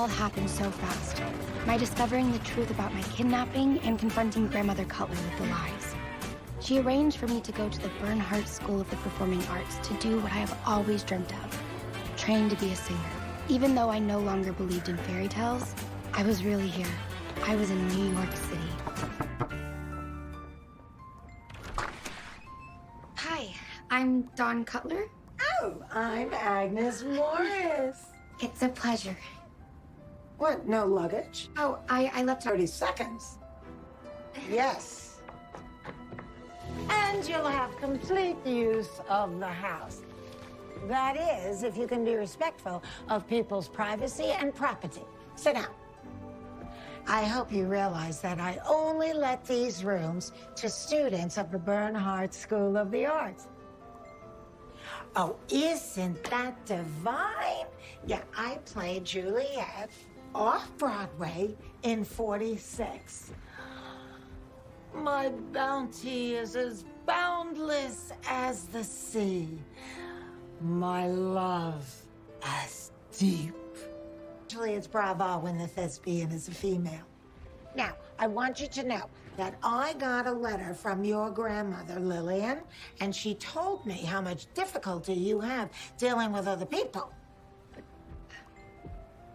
all happened so fast. My discovering the truth about my kidnapping and confronting Grandmother Cutler with the lies. She arranged for me to go to the Bernhardt School of the Performing Arts to do what I have always dreamt of, train to be a singer. Even though I no longer believed in fairy tales, I was really here. I was in New York City. Hi, I'm Dawn Cutler. Oh, I'm Agnes Morris. It's a pleasure. What, no luggage? Oh, I left 30 seconds. Yes. And you'll have complete use of the house. That is, if you can be respectful of people's privacy and property. Sit down. I hope you realize that I only let these rooms to students of the Bernhardt School of the Arts. Oh, isn't that divine? Yeah, I played Juliet off-Broadway in '46. My bounty is as boundless as the sea. My love as deep. Actually, it's bravo when the thespian is a female. Now, I want you to know that I got a letter from your grandmother, Lillian, and she told me how much difficulty you have dealing with other people.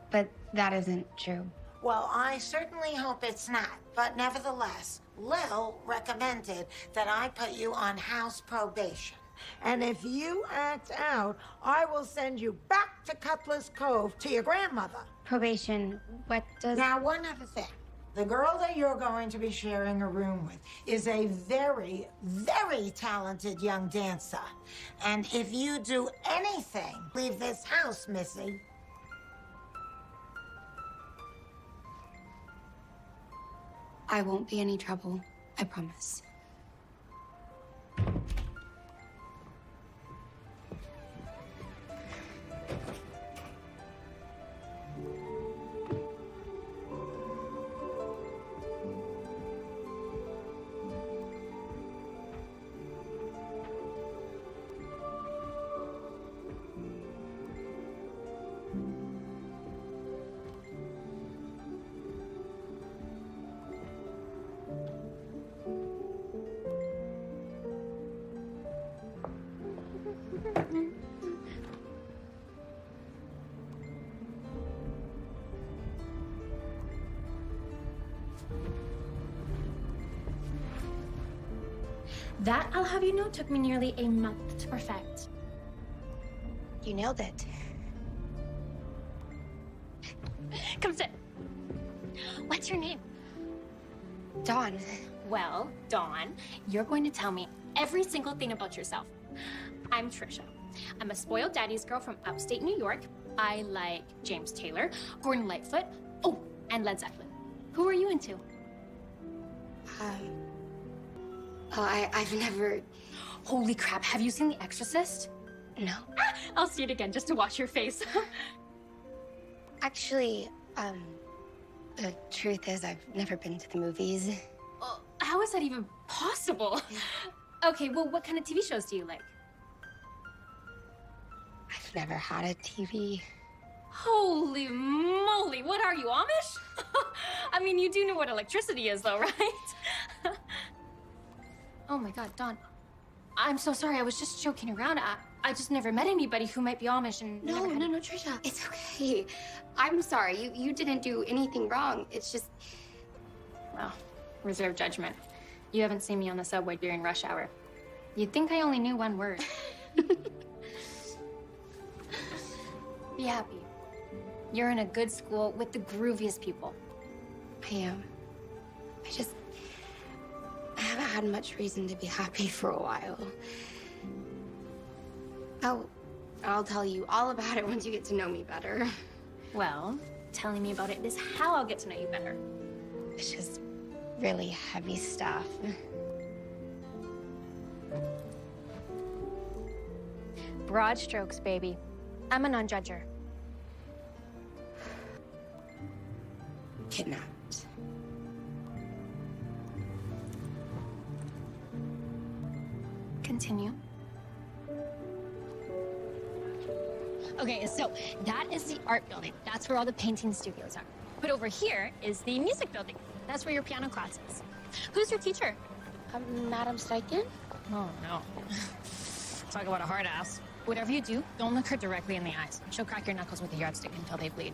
But that isn't true. Well, I certainly hope it's not. But nevertheless, Lil recommended that I put you on house probation. And if you act out, I will send you back to Cutler's Cove to your grandmother. Probation, what does... Now, one other thing. The girl that you're going to be sharing a room with is a very, very talented young dancer. And if you do anything, leave this house, Missy. I won't be any trouble, I promise. That, I'll have you know, took me nearly a month to perfect. You nailed it. Come sit. What's your name? Dawn. Well, Dawn, you're going to tell me every single thing about yourself. I'm Trisha. I'm a spoiled daddy's girl from upstate New York. I like James Taylor, Gordon Lightfoot, oh, and Led Zeppelin. Who are you into? I've never... Holy crap, have you seen The Exorcist? No. I'll see it again just to watch your face. Actually, the truth is I've never been to the movies. How is that even possible? Okay, well, what kind of TV shows do you like? I've never had a TV. Holy moly, what are you, Amish? I mean, you do know what electricity is, though, right? Oh my God, Dawn. I'm so sorry, I was just joking around. I just never met anybody who might be Amish and No, Trisha. It's okay. I'm sorry, you didn't do anything wrong. It's just... Well, reserve judgment. You haven't seen me on the subway during rush hour. You'd think I only knew one word. Be happy. You're in a good school with the grooviest people. I am. I haven't had much reason to be happy for a while. I'll tell you all about it once you get to know me better. Well, telling me about it is how I'll get to know you better. It's just really heavy stuff. Broad strokes, baby. I'm a non-judger. Kidnapped. Continue. Okay, so that is the art building. That's where all the painting studios are. But over here is the music building. That's where your piano class is. Who's your teacher? Madam Steichen? Oh, no. Talk about a hard ass. Whatever you do, don't look her directly in the eyes. She'll crack your knuckles with a yardstick until they bleed.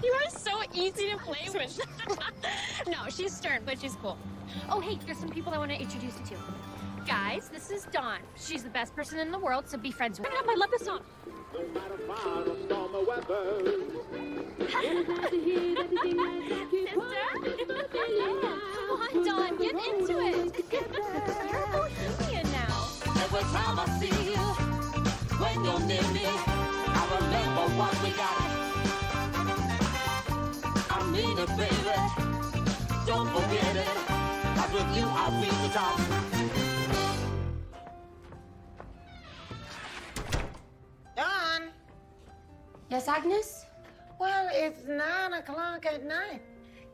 You are so easy to play with. No, she's stern, but she's cool. Oh, hey, there's some people I want to introduce you to. Guys, this is Dawn. She's the best person in the world, so be friends with her. I love this song. Come on, Dawn, get into it. You're a bohemian now. Every time I see you, when you're near me, I remember what we got. I mean it, baby. Don't forget it. 'Cause with you, I reach the top. Dawn? Yes, Agnes? Well, it's 9 o'clock at night.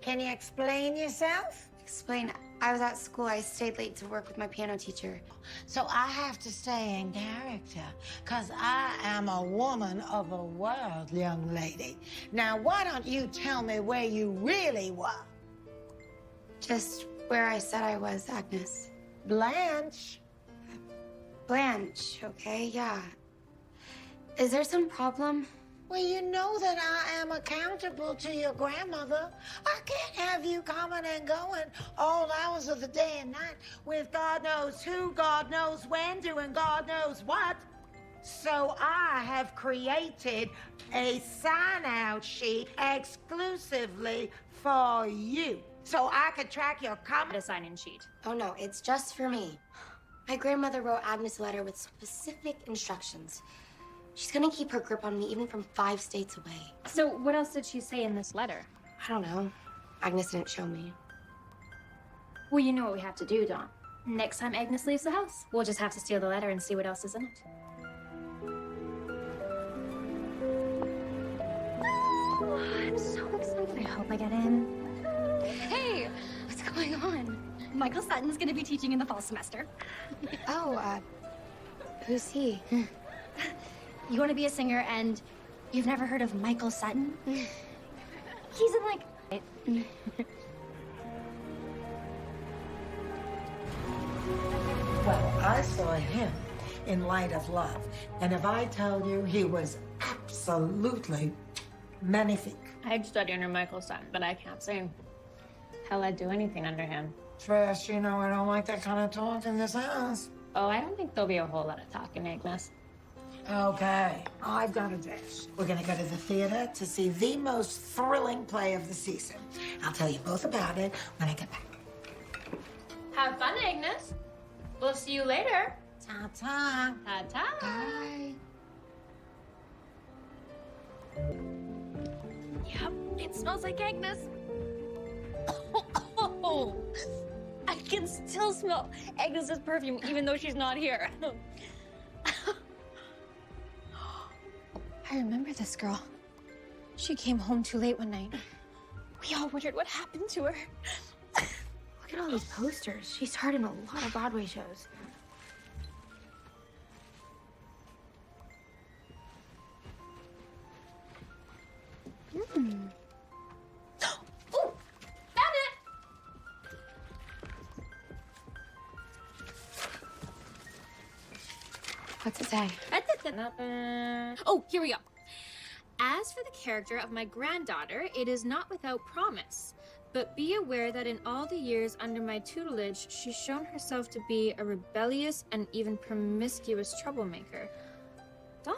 Can you explain yourself? Explain. I was at school. I stayed late to work with my piano teacher. So I have to stay in character, 'cause I am a woman of the world, young lady. Now, why don't you tell me where you really were? Just where I said I was, Agnes. Blanche. Blanche, okay, yeah. Is there some problem? Well, you know that I am accountable to your grandmother. I can't have you coming and going all hours of the day and night with God knows who, God knows when, doing God knows what. So I have created a sign-out sheet exclusively for you, so I could track your A sign-in sheet. Oh, no, it's just for me. My grandmother wrote Agnes a letter with specific instructions. She's gonna keep her grip on me even from 5 states away. So what else did she say in this letter? I don't know. Agnes didn't show me. Well, you know what we have to do, Dawn. Next time Agnes leaves the house, we'll just have to steal the letter and see what else is in it. Oh, I'm so excited. I hope I get in. Hey, what's going on? Michael Sutton's gonna be teaching in the fall semester. Oh, who's he? You want to be a singer and you've never heard of Michael Sutton? He's in like... Well, I saw him in Light of Love, and if I tell you, he was absolutely magnifique. I'd study under Michael Sutton, but I can't sing. Hell, I'd do anything under him. Trish, you know I don't like that kind of talk in this house. Oh, I don't think there'll be a whole lot of talking, Agnes. Okay, I've got a dish. We're gonna go to the theater to see the most thrilling play of the season. I'll tell you both about it when I get back. Have fun, Agnes. We'll see you later. Ta-ta. Ta-ta. Bye. Yep, it smells like Agnes. Oh, I can still smell Agnes's perfume even though she's not here. I remember this girl. She came home too late one night. We all wondered what happened to her. Look at all these posters. She's starred in a lot of Broadway shows. Oh, found it! What's it say? Oh, here we go. As for the character of my granddaughter, it is not without promise. But be aware that in all the years under my tutelage, she's shown herself to be a rebellious and even promiscuous troublemaker. Dawn,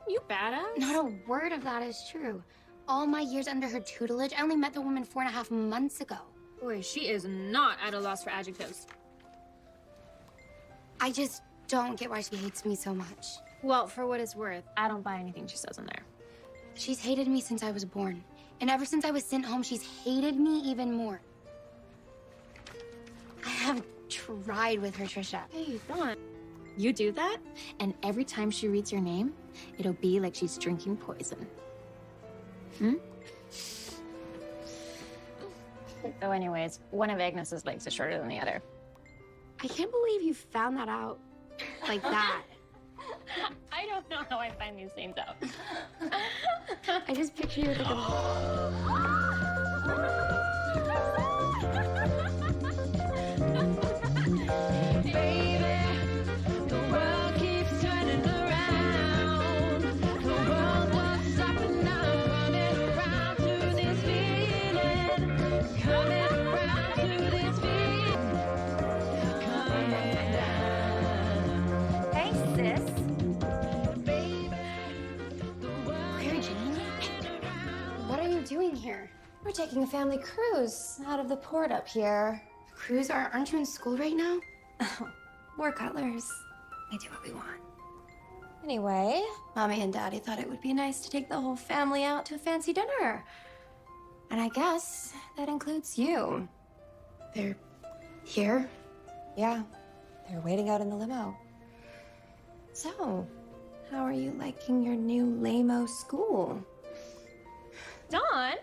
you badass. Not a word of that is true. All my years under her tutelage, I only met the woman 4.5 months ago. Boy, she is not at a loss for adjectives. I just don't get why she hates me so much. Well, for what it's worth, I don't buy anything she says in there. She's hated me since I was born. And ever since I was sent home, she's hated me even more. I have tried with her, Trisha. Hey, Dawn. You do that, and every time she reads your name, it'll be like she's drinking poison. So anyways, one of Agnes's legs is shorter than the other. I can't believe you found that out like that. I don't know how I find these things out. I just picture you with like here? We're taking a family cruise out of the port up here. Cruise? Aren't you in school right now? We're cutlers. We do what we want. Anyway, Mommy and Daddy thought it would be nice to take the whole family out to a fancy dinner. And I guess that includes you. They're here? Yeah, they're waiting out in the limo. So, how are you liking your new lame-o school? Dawn?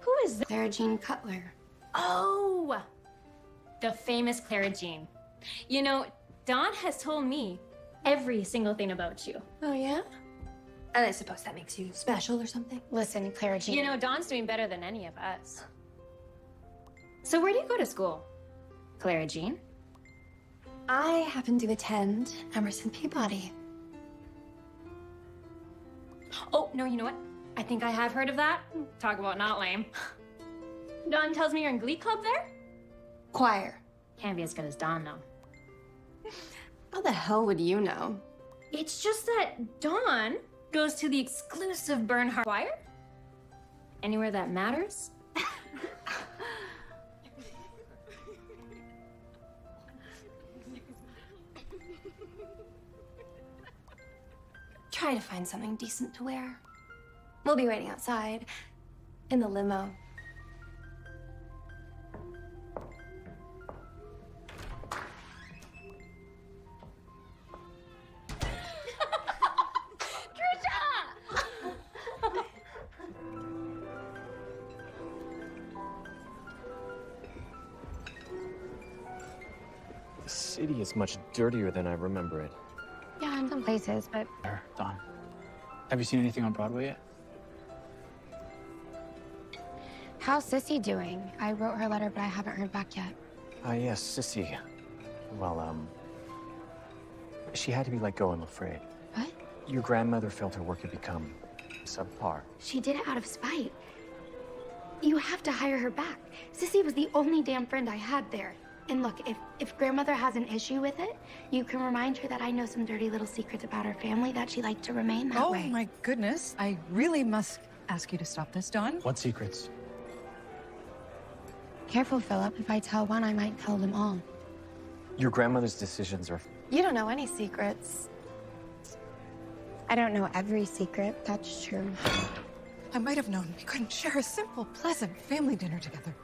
Who is this? Clara Jean Cutler. Oh! The famous Clara Jean. You know, Dawn has told me every single thing about you. Oh, yeah? And I suppose that makes you special or something? Listen, Clara Jean. You know, Dawn's doing better than any of us. So where do you go to school, Clara Jean? I happen to attend Emerson Peabody. Oh, no, you know what? I think I have heard of that. Talk about not lame. Dawn tells me you're in Glee Club there? Choir. Can't be as good as Dawn, though. How the hell would you know? It's just that Dawn goes to the exclusive Bernhardt Choir. Anywhere that matters. Try to find something decent to wear. We'll be waiting outside, in the limo. The city is much dirtier than I remember it. Yeah, in some places, but... Dawn, have you seen anything on Broadway yet? How's Sissy doing? I wrote her a letter, but I haven't heard back yet. Yes, Sissy. Well, she had to be let go, I'm afraid. What? Your grandmother felt her work had become subpar. She did it out of spite. You have to hire her back. Sissy was the only damn friend I had there. And look, if grandmother has an issue with it, you can remind her that I know some dirty little secrets about her family that she liked to remain that way. Oh, my goodness. I really must ask you to stop this, Dawn. What secrets? Careful, Philip. If I tell one, I might tell them all. Your grandmother's decisions are... You don't know any secrets. I don't know every secret. That's true. I might have known we couldn't share a simple, pleasant family dinner together.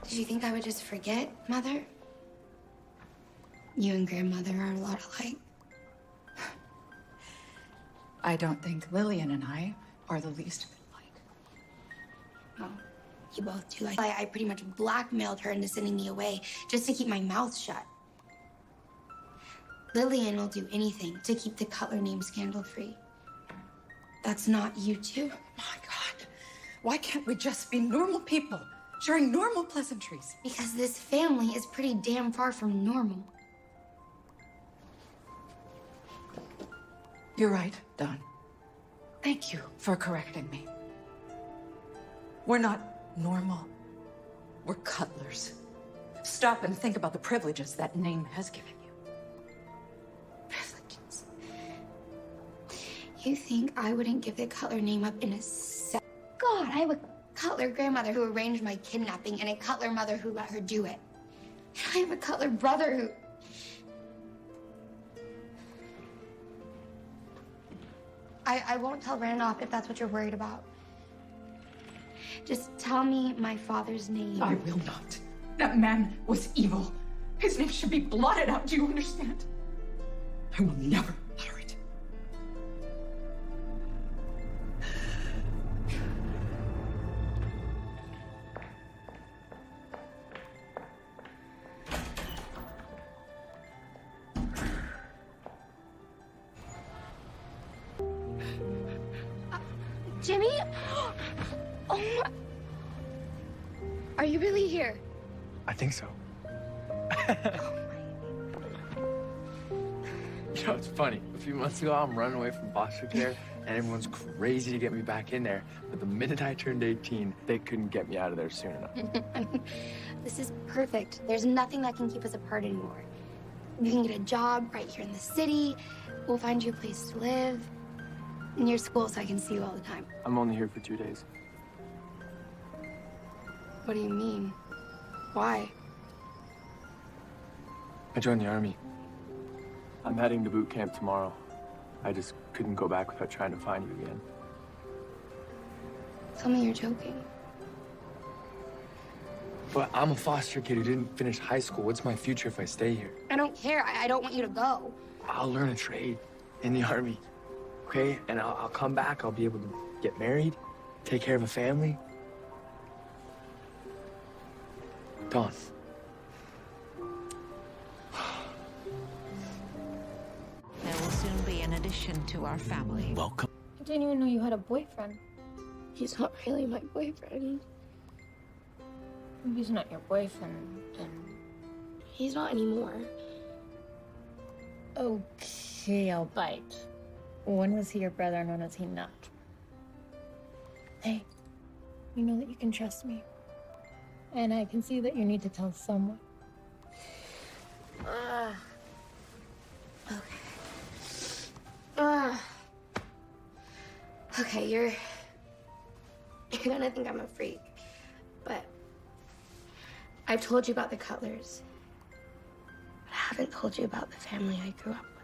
Did you think I would just forget, Mother? You and Grandmother are a lot alike. I don't think Lillian and I are the least bit alike. Oh, you both do. I pretty much blackmailed her into sending me away just to keep my mouth shut. Lillian will do anything to keep the Cutler name scandal-free. That's not you two. My God, why can't we just be normal people, sharing normal pleasantries? Because this family is pretty damn far from normal. You're right, Dawn. Thank you for correcting me. We're not normal. We're Cutlers. Stop and think about the privileges that name has given you. Privileges. You think I wouldn't give the Cutler name up in a sec? God, I have a Cutler grandmother who arranged my kidnapping and a Cutler mother who let her do it. And I have a Cutler brother who... I won't tell Randolph if that's what you're worried about. Just tell me my father's name. I will not. That man was evil. His name should be blotted out, do you understand? I will never utter it. Jimmy? Oh my... Are you really here? I think so. You know, it's funny. A few months ago, I'm running away from foster care, and everyone's crazy to get me back in there. But the minute I turned 18, they couldn't get me out of there soon enough. This is perfect. There's nothing that can keep us apart anymore. You can get a job right here in the city. We'll find you a place to live. Near school so I can see you all the time. I'm only here for 2 days. What do you mean? Why? I joined the Army. I'm heading to boot camp tomorrow. I just couldn't go back without trying to find you again. Tell me you're joking. But I'm a foster kid who didn't finish high school. What's my future if I stay here? I don't care. I don't want you to go. I'll learn a trade in the Army, okay? And I'll come back. I'll be able to get married, take care of a family. Dawn. There will soon be an addition to our family. Welcome. I didn't even know you had a boyfriend. He's not really my boyfriend. If he's not your boyfriend, then... He's not anymore. Okay, I'll bite. When was he your brother and when was he not? Hey, you know that you can trust me. And I can see that you need to tell someone. Okay, you're gonna think I'm a freak, but I've told you about the Cutlers, but I haven't told you about the family I grew up with.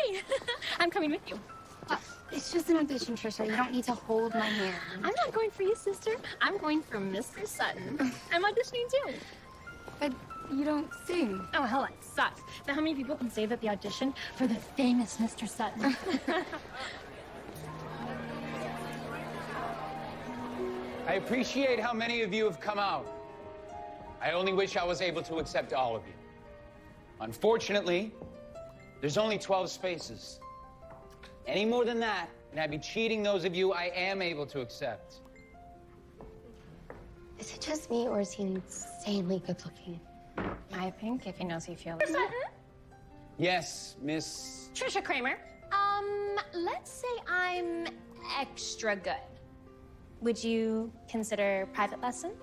Hey, I'm coming with you. It's just an audition, Trisha. You don't need to hold my hand. I'm not going for you, sister. I'm going for Mr. Sutton. I'm auditioning too. But you don't sing. Oh, hell, that sucks. Now, how many people can say that they auditioned for the famous Mr. Sutton? I appreciate how many of you have come out. I only wish I was able to accept all of you. Unfortunately, there's only 12 spaces. Any more than that, and I'd be cheating those of you I am able to accept. Is it just me, or is he insanely good looking? I think if he knows he feels it. Yes, Miss... Trisha Kramer. Let's say I'm extra good. Would you consider private lessons?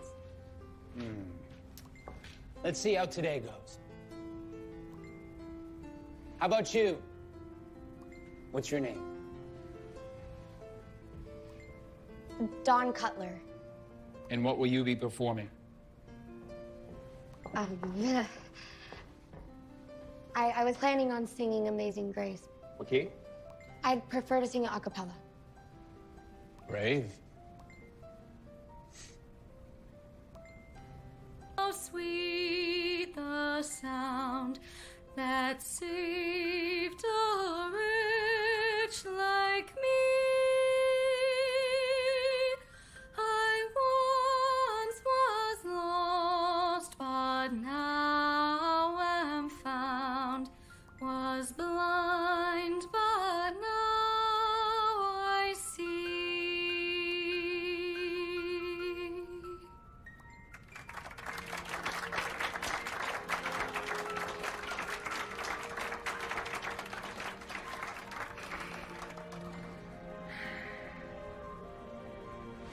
Let's see how today goes. How about you? What's your name? Dawn Cutler. And what will you be performing? I was planning on singing Amazing Grace. Okay. I'd prefer to sing it a cappella. Brave. How sweet the sound that saved a wretch like me. I once was lost, but now am found. Was blind, but now I see.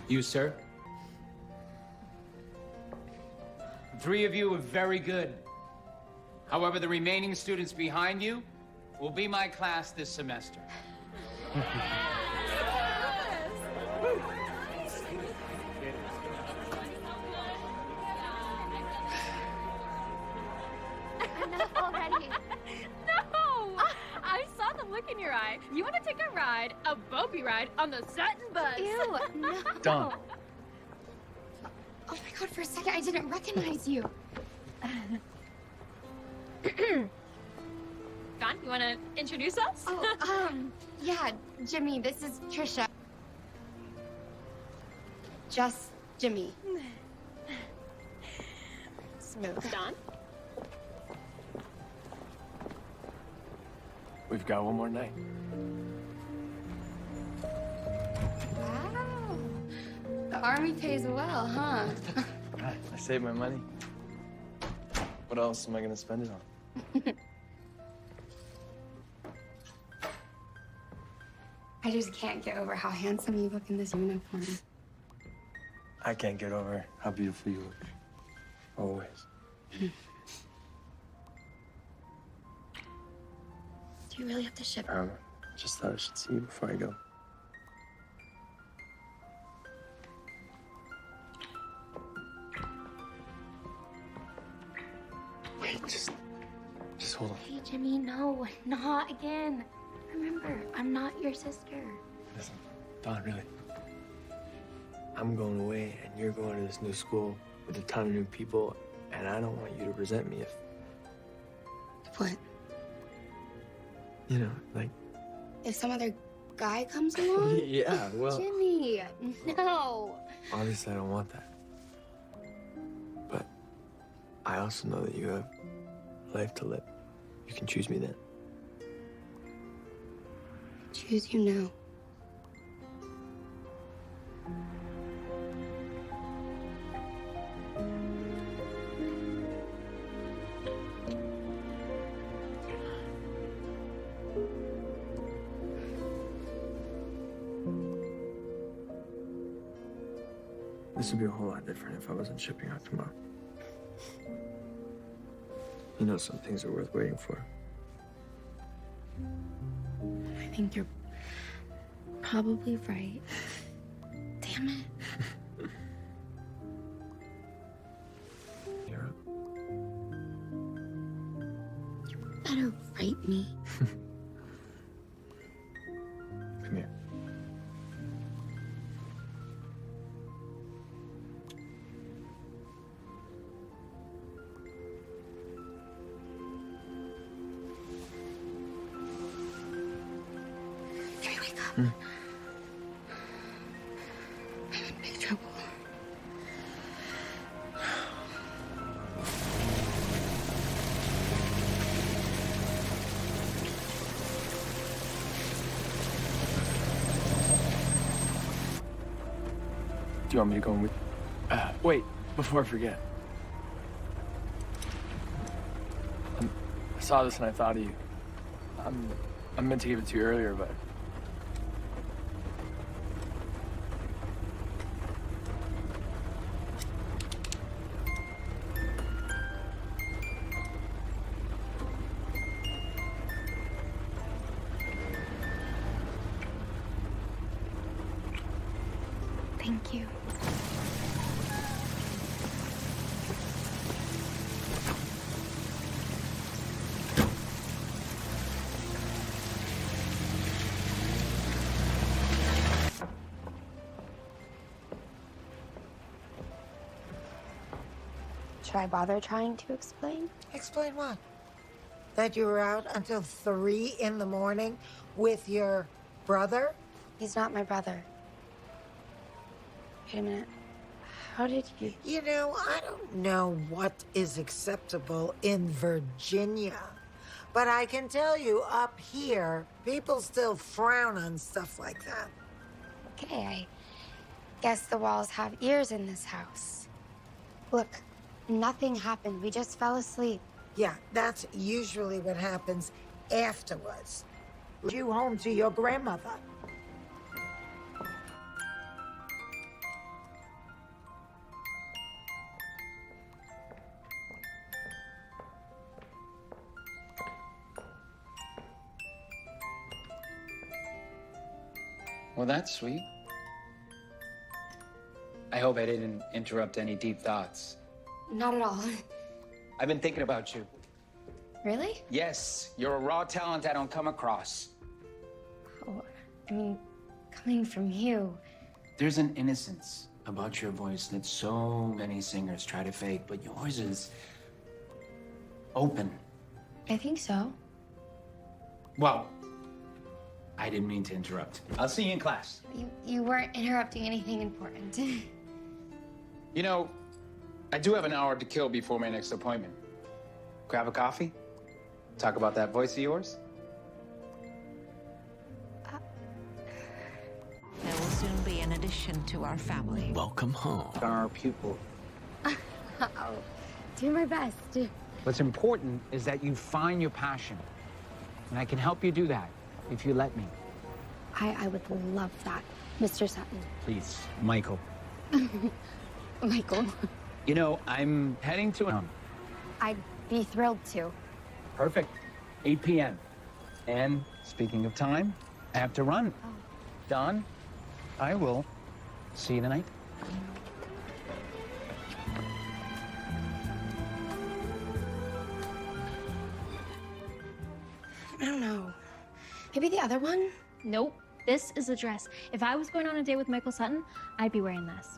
You, sir? 3 of you are very good. However, the remaining students behind you will be my class this semester. Enough already. No! I saw the look look in your eye. You want to take a ride, a boppy ride, on the satin bus. Ew, no. Dawn. Oh my god, for a second I didn't recognize you. Dawn, you want to introduce us? Oh, yeah, Jimmy, this is Trisha. Just Jimmy. Smooth. Dawn? We've got one more night. Wow. The army pays well, huh? I saved my money. What else am I gonna spend it on? I just can't get over how handsome you look in this uniform. I can't get over how beautiful you look. Always. Do you really have to ship? Just thought I should see you before I go. Wait, just hold on. Hey, Jimmy, no, not again. Remember, I'm not your sister. Listen, Dawn, really. I'm going away, and you're going to this new school with a ton of new people, and I don't want you to resent me if, What? you know, like... If some other guy comes along? Yeah, well... Jimmy, no. Obviously, I don't want that. But I also know that you have life to live. You can choose me then. Choose you now. This would be a whole lot different if I wasn't shipping out tomorrow. You know, some things are worth waiting for. I think you're probably right. Damn it. You're up. You better write me. Come here. Jimmy, wake up. I'm in big trouble. Do you want me to go in with... wait, before I forget. I saw this and I thought of you. I meant to give it to you earlier, but... Thank you. Should I bother trying to explain? Explain what? That you were out until 3 in the morning with your brother? He's not my brother. Wait a minute. How did you... You know, I don't know what is acceptable in Virginia, but I can tell you up here, people still frown on stuff like that. Okay, I guess the walls have ears in this house. Look, nothing happened. We just fell asleep. Yeah, that's usually what happens afterwards. You home to your grandmother. Well, that's sweet. I hope I didn't interrupt any deep thoughts. Not at all. I've been thinking about you. Really? Yes, you're a raw talent I don't come across. Michael. I mean, coming from you. There's an innocence about your voice that so many singers try to fake, but yours is open. I think so. Well, I didn't mean to interrupt. I'll see you in class. You weren't interrupting anything important. You know, I do have an hour to kill before my next appointment. Grab a coffee? Talk about that voice of yours? There will soon be an addition to our family. Welcome home. Our pupil. I'll do my best. What's important is that you find your passion. And I can help you do that if you let me. I would love that, Mr. Sutton. Please, Michael. Michael. You know, I'm heading to I'd be thrilled to. Perfect. 8 p.m. And speaking of time, I have to run. Oh. Don, I will see you tonight. I don't know. Maybe the other one? Nope. This is a dress. If I was going on a date with Michael Sutton, I'd be wearing this.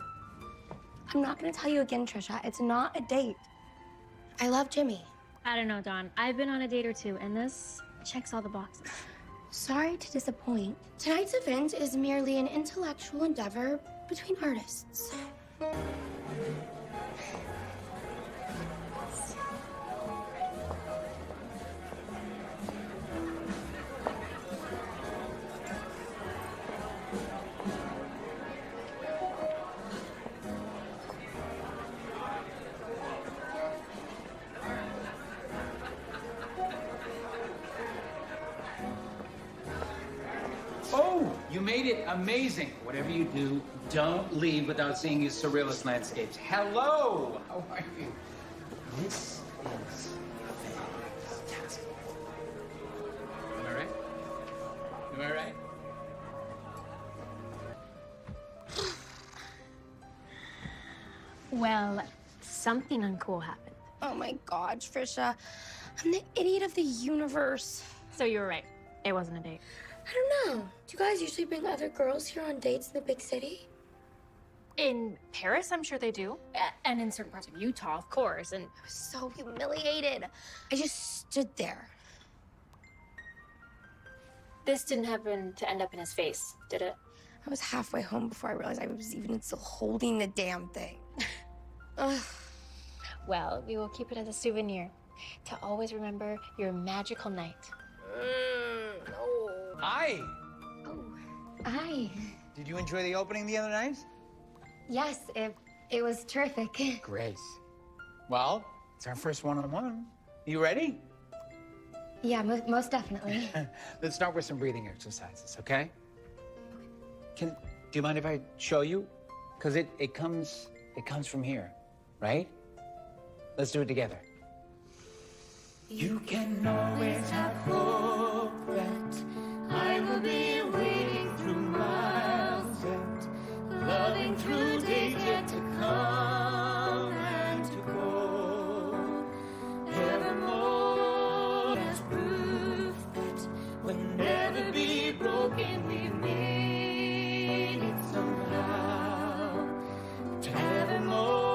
I'm not gonna tell you again, Trisha. It's not a date. I love Jimmy. I don't know, Dawn. I've been on a date or two, and this checks all the boxes. Sorry to disappoint. Tonight's event is merely an intellectual endeavor between artists. Oh, you made it amazing. Whatever you do, don't leave without seeing these surrealist landscapes. Hello! How are you? This is fantastic. Am I right? Am I right? Well, something uncool happened. Oh my God, Trisha. I'm the idiot of the universe. So you were right. It wasn't a date. I don't know. Do you guys usually bring other girls here on dates in the big city? In Paris, I'm sure they do. And in certain parts of Utah, of course. And I was so humiliated. I just stood there. this didn't happen to end up in his face, did it? I was halfway home before I realized I was even still holding the damn thing. Ugh. Well, we will keep it as a souvenir to always remember your magical night. No. Hi! Oh, hi. Did you enjoy the opening the other night? Yes, it was terrific. Great. Well, it's our first one-on-one. You ready? Yeah, most definitely. Let's start with some breathing exercises, okay? Do you mind if I show you? Because it comes from here, right? Let's do it together. You can always have hope that I will be waiting through miles yet, loving through days yet to come and to go. Evermore as proof that we'll never be broken. We made it somehow. Evermore.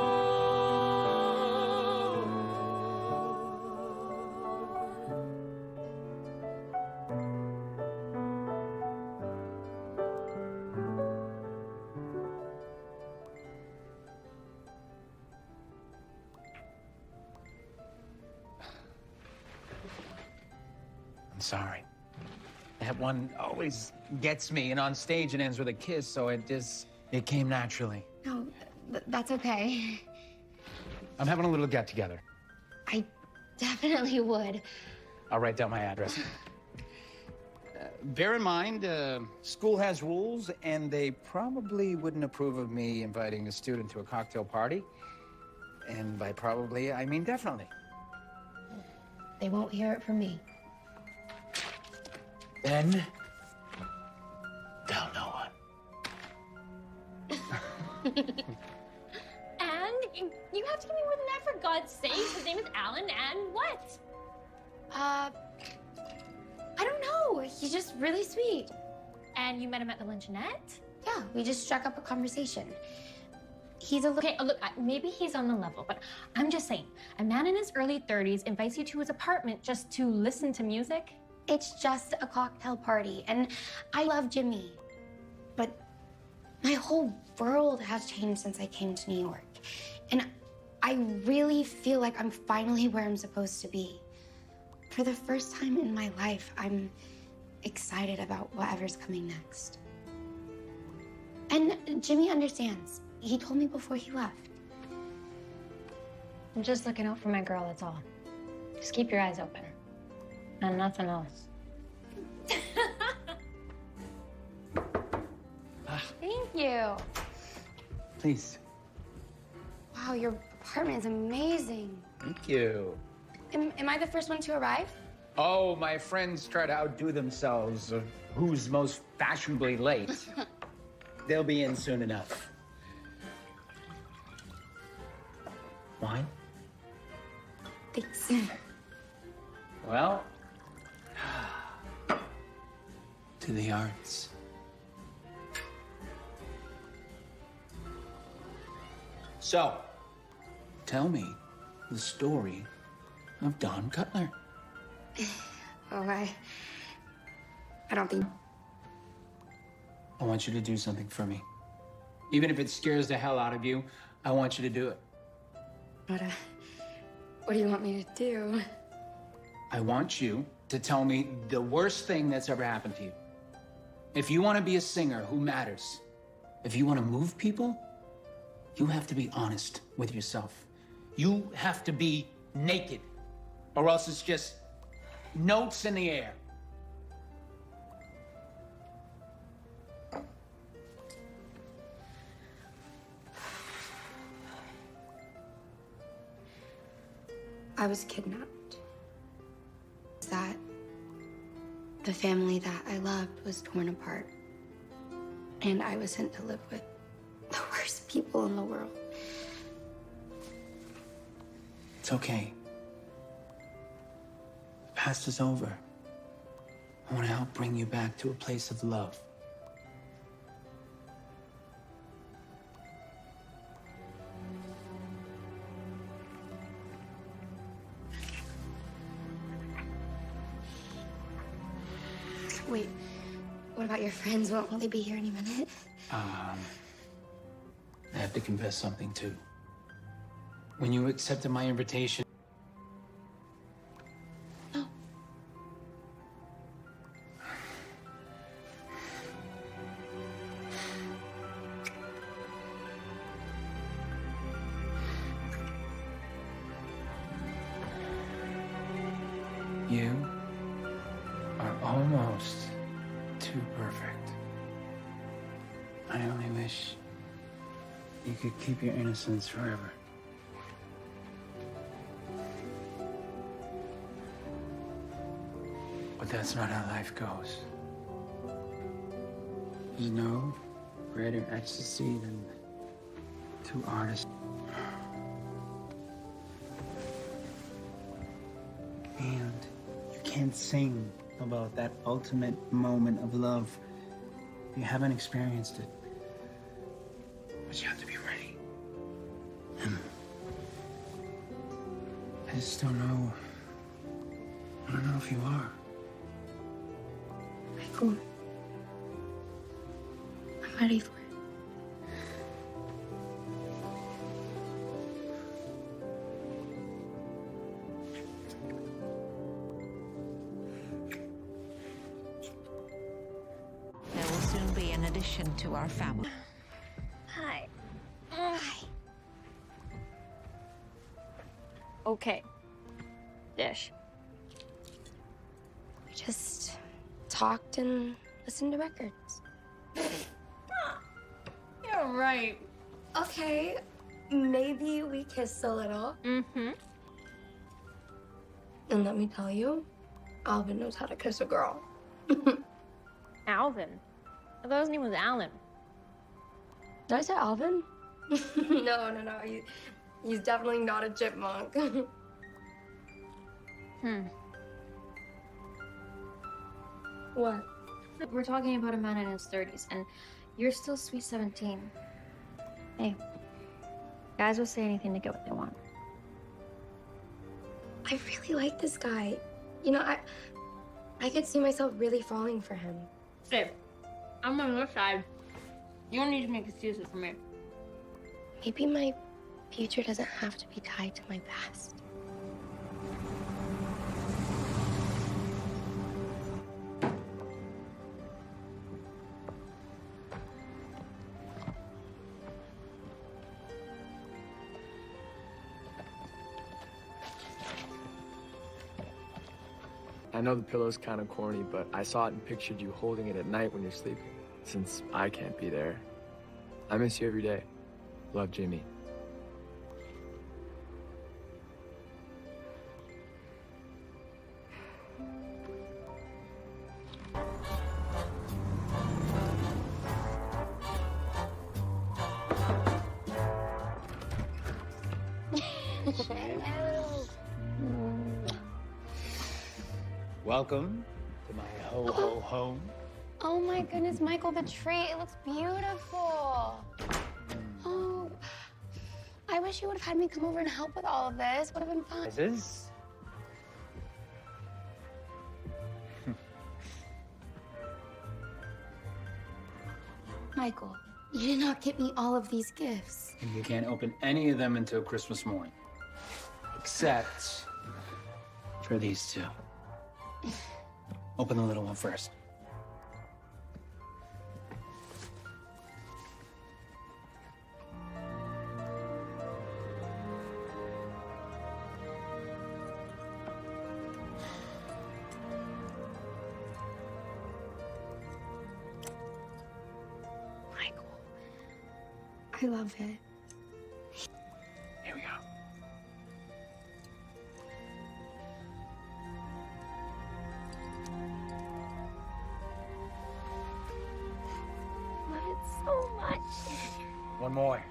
I'm sorry. That one always gets me, and on stage it ends with a kiss, so it came naturally. No, that's okay. I'm having a little get-together. I definitely would. I'll write down my address. Bear in mind, school has rules, and they probably wouldn't approve of me inviting a student to a cocktail party. And by probably, I mean definitely. They won't hear it from me. Then, tell no one. And you have to give me more than that, for God's sake. His name is Alan, and what? I don't know. He's just really sweet. And you met him at the luncheonette? Yeah, we just struck up a conversation. He's a little... Okay, look, maybe he's on the level, but I'm just saying, a man in his early 30s invites you to his apartment just to listen to music? It's just a cocktail party, and I love Jimmy. But my whole world has changed since I came to New York. And I really feel like I'm finally where I'm supposed to be. For the first time in my life, I'm excited about whatever's coming next. And Jimmy understands. He told me before he left. I'm just looking out for my girl, that's all. Just keep your eyes open. And nothing else. Thank you. Please. Wow, your apartment is amazing. Thank you. Am I the first one to arrive? Oh, my friends try to outdo themselves. Who's most fashionably late? They'll be in soon enough. Wine? Thanks. Well, To the arts. so, Tell me the story of Don Cutler. Oh, I don't think... I want you to do something for me. Even if it scares the hell out of you, I want you to do it. What do you want me to do? I want you to tell me the worst thing that's ever happened to you. If you want to be a singer who matters, if you want to move people, you have to be honest with yourself. You have to be naked, or else it's just notes in the air. I was kidnapped. That the family that I loved was torn apart. And I was sent to live with the worst people in the world. It's okay. The past is over. I want to help bring you back to a place of love. Wait, what about your friends? Won't they be here any minute? I have to confess something too. When you accepted my invitation, you are almost too perfect. I only wish you could keep your innocence forever. But that's not how life goes. There's no greater ecstasy than two artists. And you can't sing about that ultimate moment of love. You haven't experienced it. But you have to be ready. And I just don't know. I don't know if you are. Cool. I'm ready for it. There will soon be an addition to our family. Hi. Hi. Okay. Dish. We just talked and listened to records. You're right. Okay, maybe we kissed a little. Mm-hmm. And let me tell you, Alvin knows how to kiss a girl. Alvin. I thought his name was Alan. Did I say Alvin? No. He's definitely not a chipmunk. Hmm. What? We're talking about a man in his 30s, and you're still sweet 17. Hey, guys will say anything to get what they want. I really like this guy. You know, I could see myself really falling for him. Babe, I'm on your side. You don't need to make excuses for me. Maybe my future doesn't have to be tied to my past. I know the pillow's kind of corny, but I saw it and pictured you holding it at night when you're sleeping. Since I can't be there, I miss you every day. Love, Jimmy. Welcome to my ho-ho home. Oh my goodness, Michael, the tree, it looks beautiful. Oh, I wish you would have had me come over and help with all of this. Would have been fun. This is? Michael, you did not get me all of these gifts. And you can't open any of them until Christmas morning. Except for these two. Open the little one first. Michael, I love it. Here we go. I love it so much. One more.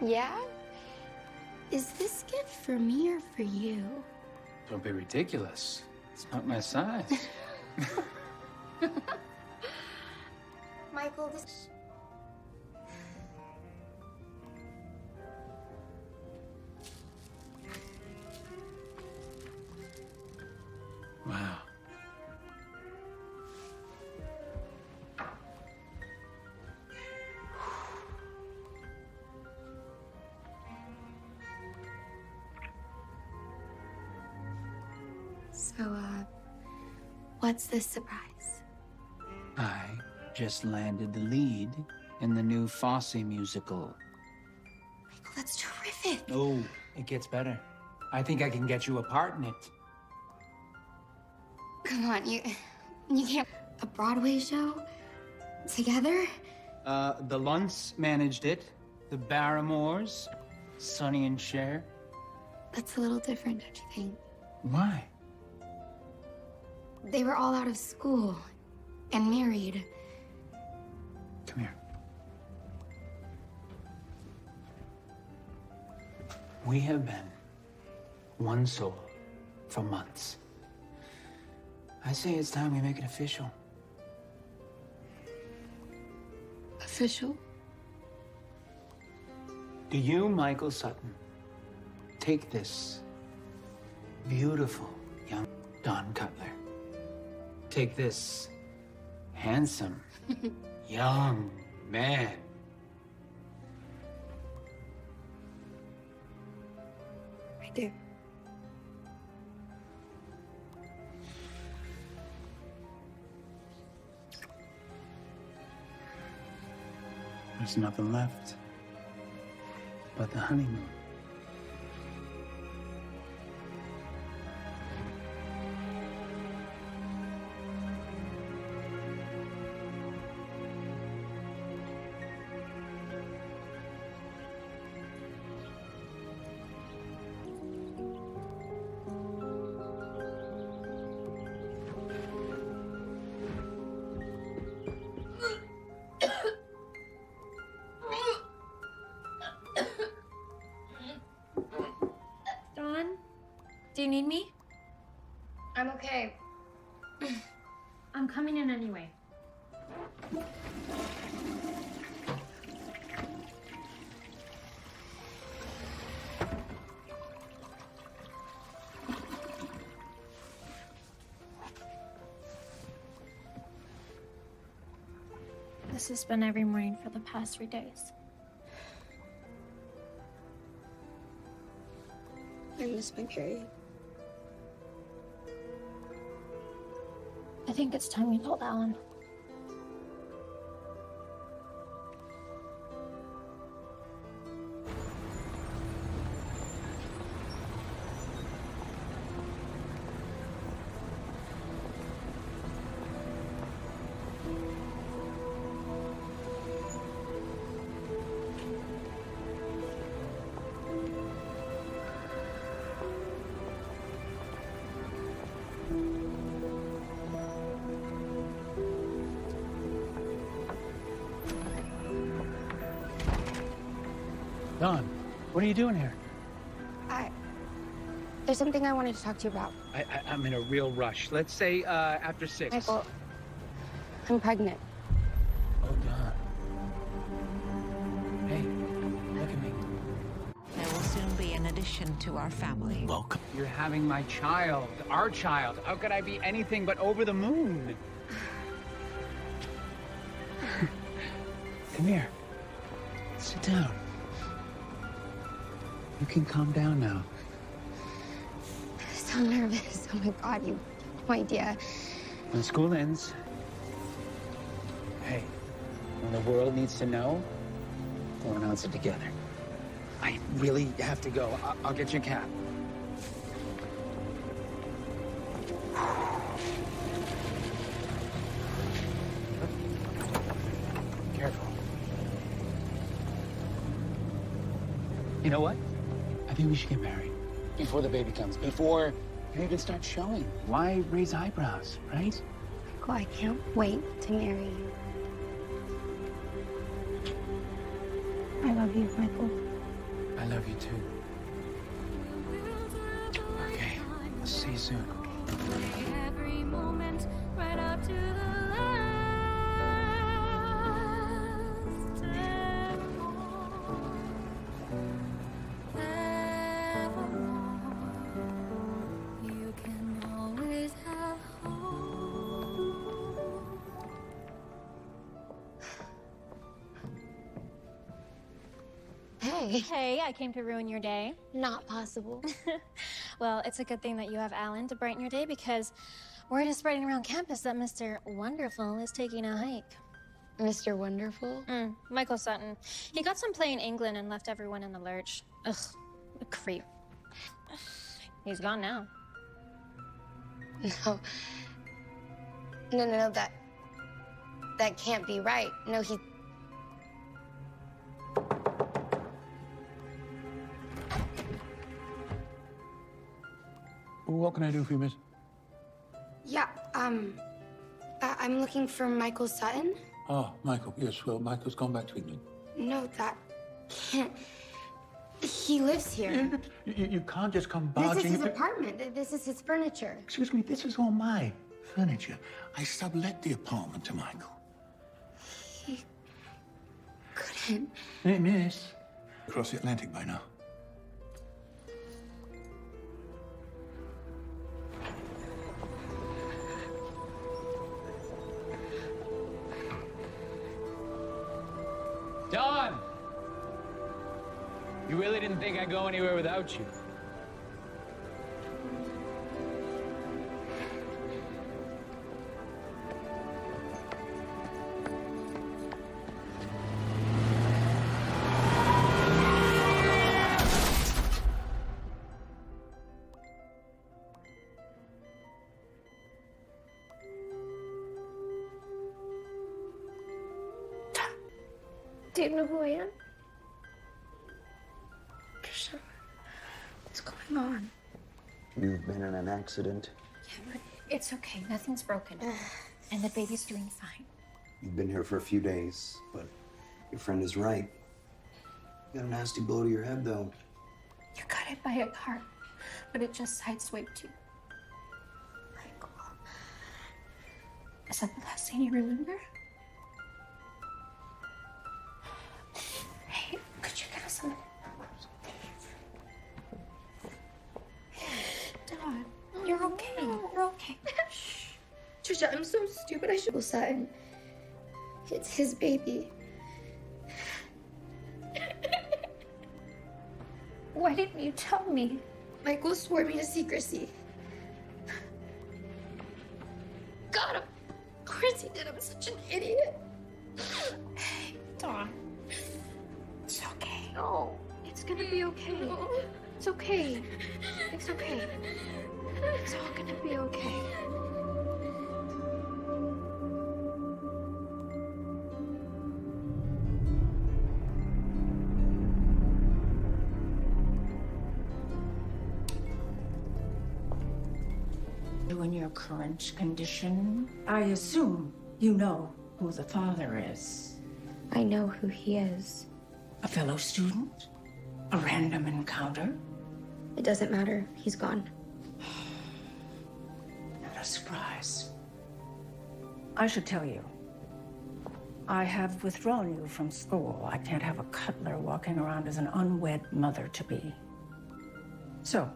Yeah? Is this gift for me or for you? Don't be ridiculous. It's not my size. Michael, this... Wow. So, what's this surprise? I just landed the lead in the new Fosse musical. Michael, that's terrific. Oh, it gets better. I think I can get you a part in it. Come on, you can't... A Broadway show? Together? The Lunts managed it. The Barrymores, Sonny and Cher. That's a little different, don't you think? Why? They were all out of school and married. Come here. We have been one soul for months. I say it's time we make it official. Official? Do you, Michael Sutton, take this beautiful young Don Cutler? Take this handsome young man. I do. There's nothing left but the honeymoon. Do you need me? I'm okay. I'm coming in anyway. This has been every morning for the past 3 days. I miss my period. I think it's time you told Alan. Don, what are you doing here? There's something I wanted to talk to you about. I'm in a real rush. Let's say after 6. Michael, I'm pregnant. Oh, Don. Hey, look at me. There will soon be an addition to our family. Welcome. You're having my child, our child. How could I be anything but over the moon? Come here. Sit down. You can calm down now. I'm so nervous. Oh my God, you have no idea. When school ends, hey, when the world needs to know, we'll announce it together. I really have to go. I'll get you a cab. Careful. You know what? I think we should get married before the baby comes, before you even start showing. Why raise eyebrows, right? Michael, I can't wait to marry you. I love you, Michael. I love you too. Okay, I'll see you soon. Every moment right up to the last evermore. You can always have hope. Hey. Hey, I came to ruin your day. Not possible. Well, it's a good thing that you have Alan to brighten your day because word is spreading around campus that Mr. Wonderful is taking a hike. Mr. Wonderful? Michael Sutton. He got some play in England and left everyone in the lurch. Ugh, a creep. He's gone now. No, that can't be right. No, he... What can I do for you, miss? Yeah, I'm looking for Michael Sutton. Oh, Michael. Yes, well, Michael's gone back to England. No, that can't... He lives here. You can't just come This barging... is his apartment. This is his furniture. Excuse me, this is all my furniture. I sublet the apartment to Michael. He couldn't. Hey, miss. Across the Atlantic by now. Don! You really didn't think I'd go anywhere without you? Do you know who I am? Trisha, what's going on? You've been in an accident. Yeah, but it's okay. Nothing's broken. And the baby's doing fine. You've been here for a few days, but your friend is right. You got a nasty blow to your head, though. You got hit by a car. but it just sideswiped you. Michael. Is that the last thing you remember? Hey, could you get us some? Dad, you're okay. You're okay. Shh. Trisha, I'm so stupid. I should have said it's his baby. Why didn't you tell me? Michael swore me to secrecy. God, of course he did. I'm such an idiot. Hey, Dawn. It's okay. No. It's gonna be okay. It's okay. It's okay. It's all gonna be okay. In your current condition, I assume you know who the father is. I know who he is. A fellow student? A random encounter? It doesn't matter. He's gone. Not a surprise. I should tell you, I have withdrawn you from school. I can't have a cutler walking around as an unwed mother-to-be. So,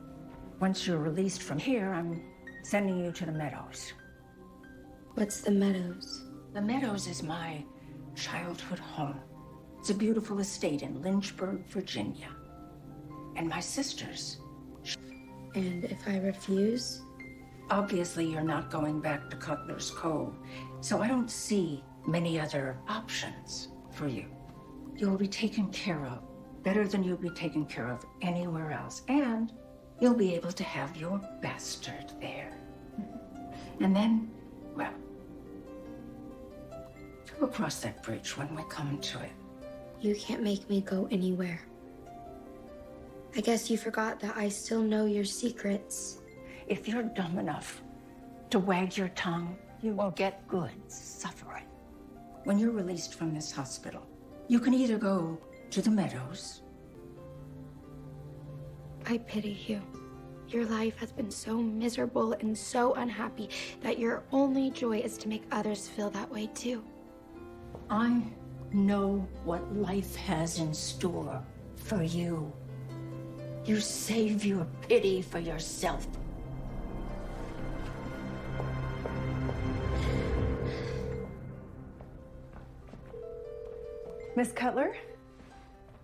once you're released from here, I'm sending you to the Meadows. What's the Meadows? The Meadows is my childhood home. It's a beautiful estate in Lynchburg, Virginia. And my sister's. And if I refuse? Obviously, you're not going back to Cutler's Cove, so I don't see many other options for you. You'll be taken care of better than you'll be taken care of anywhere else. And you'll be able to have your bastard there. And then, well, we'll cross that bridge when we come to it. You can't make me go anywhere. I guess you forgot that I still know your secrets. If you're dumb enough to wag your tongue, you will get good suffering. When you're released from this hospital, you can either go to the Meadows. I pity you. Your life has been so miserable and so unhappy that your only joy is to make others feel that way too. I know what life has in store for you. You save your pity for yourself. Miss Cutler,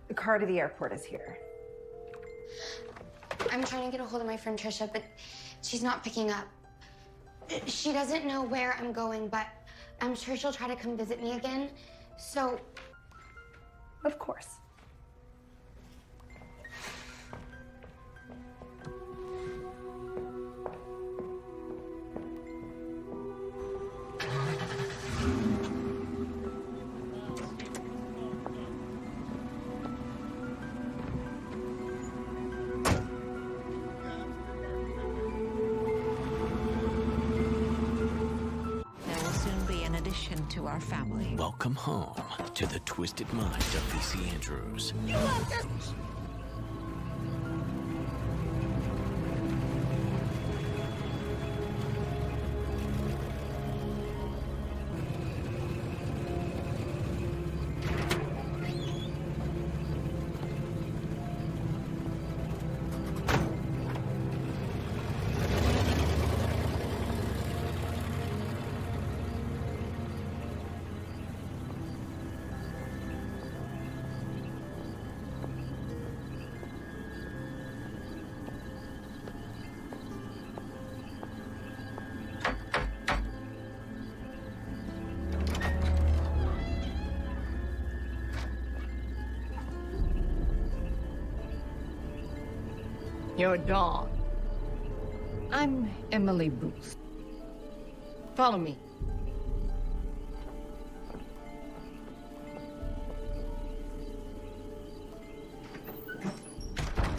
the car to the airport is here. I'm trying to get a hold of my friend Trisha, but she's not picking up. She doesn't know where I'm going, but I'm sure she'll try to come visit me again. So... Of course. To our family. Welcome home to the twisted mind of VC Andrews. You love her! Your dog. I'm Emily Booth. Follow me.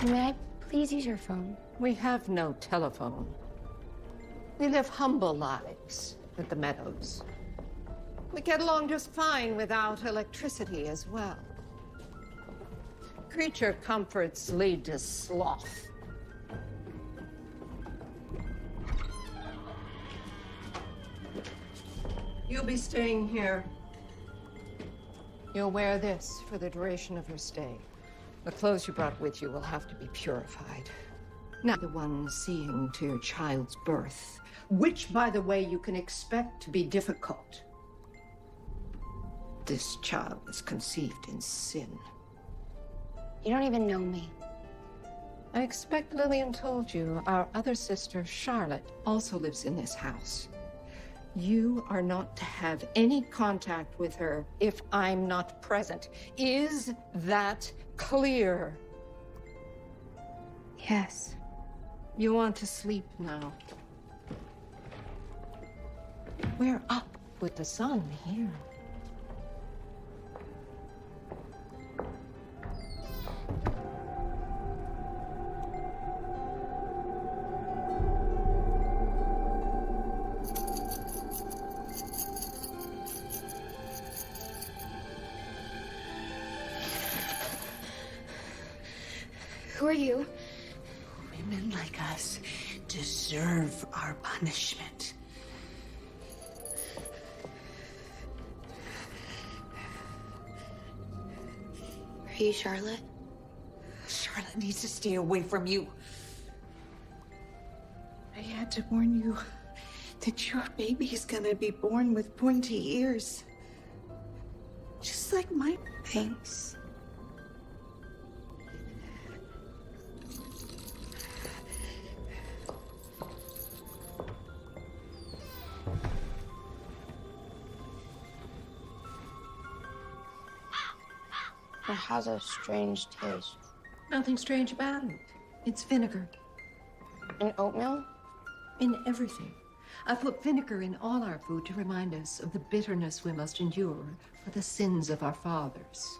May I please use your phone? We have no telephone. We live humble lives at the Meadows. We get along just fine without electricity as well. Creature comforts lead to sloth. You'll be staying here. You'll wear this for the duration of your stay. The clothes you brought with you will have to be purified. Not the ones seeing to your child's birth, which, by the way, you can expect to be difficult. This child was conceived in sin. You don't even know me. I expect Lillian told you our other sister, Charlotte, also lives in this house. You are not to have any contact with her if I'm not present. Is that clear? Yes. You want to sleep now. We're up with the sun here. Who are you? Women like us deserve our punishment. Are you Charlotte? Charlotte needs to stay away from you. I had to warn you that your baby's gonna be born with pointy ears. Just like mine. Thanks. It has a strange taste. Nothing strange about it. It's vinegar. In oatmeal? In everything. I put vinegar in all our food to remind us of the bitterness we must endure for the sins of our fathers.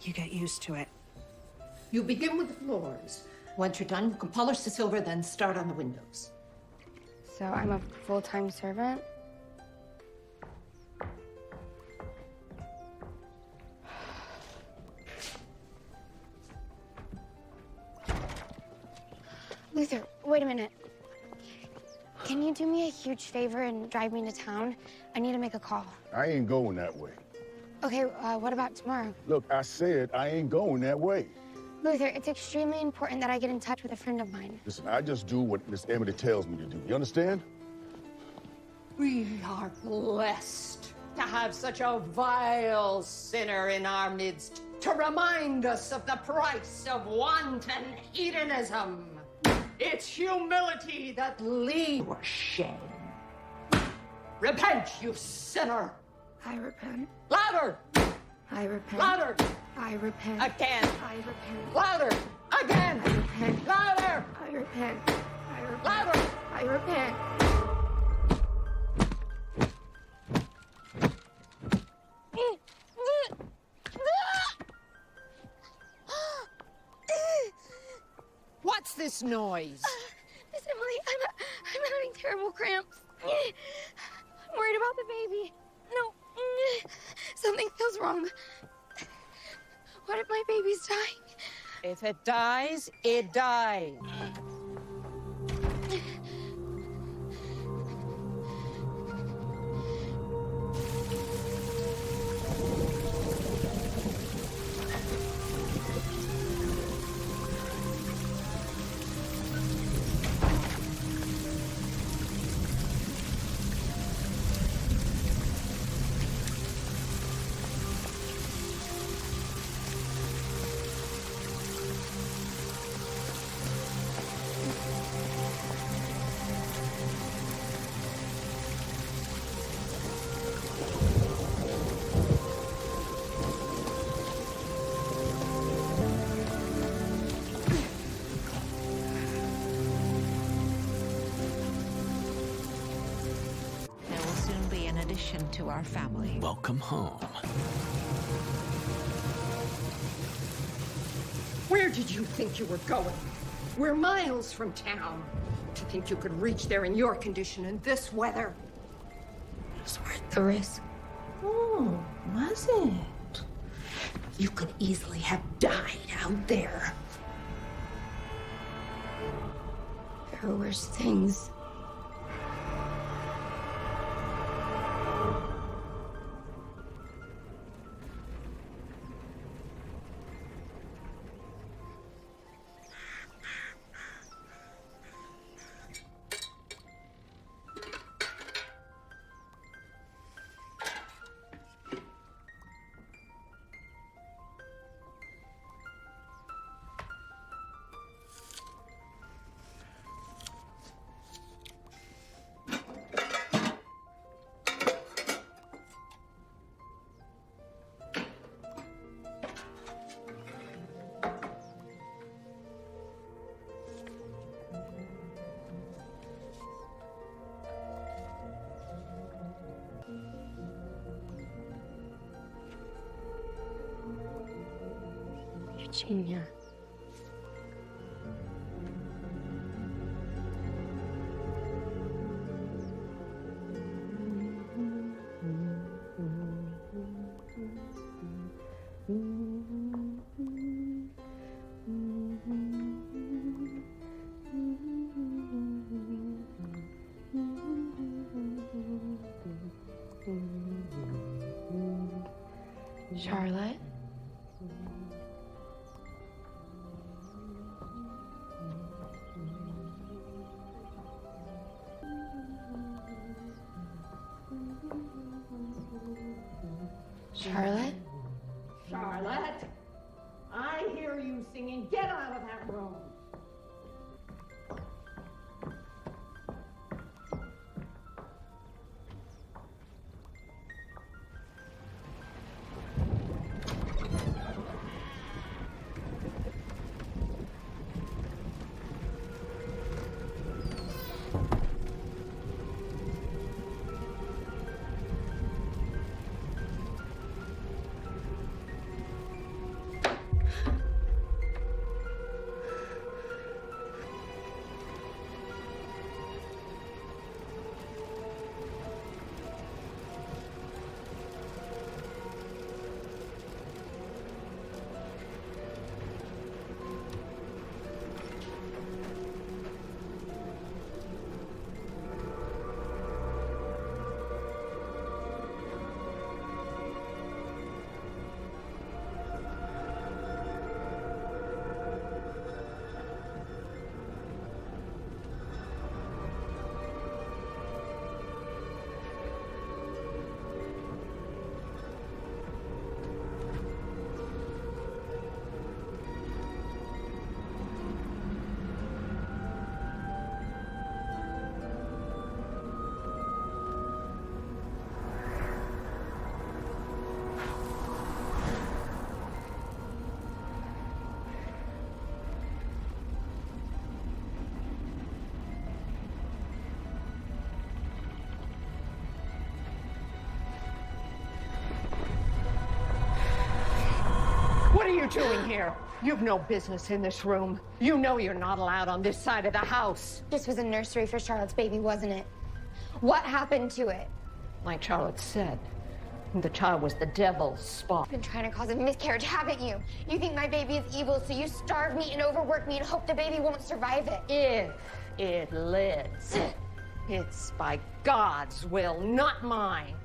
You get used to it. You begin with the floors. Once you're done, you can polish the silver, then start on the windows. So I'm a full-time servant? Luther, wait a minute. Can you do me a huge favor and drive me to town? I need to make a call. I ain't going that way. Okay, what about tomorrow? Look, I said I ain't going that way. Luther, it's extremely important that I get in touch with a friend of mine. Listen, I just do what Miss Emily tells me to do. You understand? We are blessed to have such a vile sinner in our midst to remind us of the price of wanton hedonism. It's humility that leads to shame. Repent, you sinner! I repent. Louder! I repent. Louder! I repent. Again! I repent. Louder! Again! I repent. Louder! I repent. I repent. Louder! I repent. What's this noise? Miss Emily, I'm having terrible cramps. I'm worried about the baby. No, something feels wrong. What if my baby's dying? If it dies, it dies. To our family. Welcome home. Where did you think you were going? We're miles from town. To think you could reach there in your condition in this weather? It's worth the risk. Oh, was it? You could easily have died out there. There are worse things. Eugenia. Charlotte? Charlotte? Charlotte, I hear you singing. Get out of that room. What are you doing here? You've no business in this room. You know you're not allowed on this side of the house. This was a nursery for Charlotte's baby, wasn't it? What happened to it? Like Charlotte said, the child was the devil's spot. You've been trying to cause a miscarriage, haven't you? You think my baby is evil, so you starve me and overwork me and hope the baby won't survive it. If it lives, it's by God's will, not mine.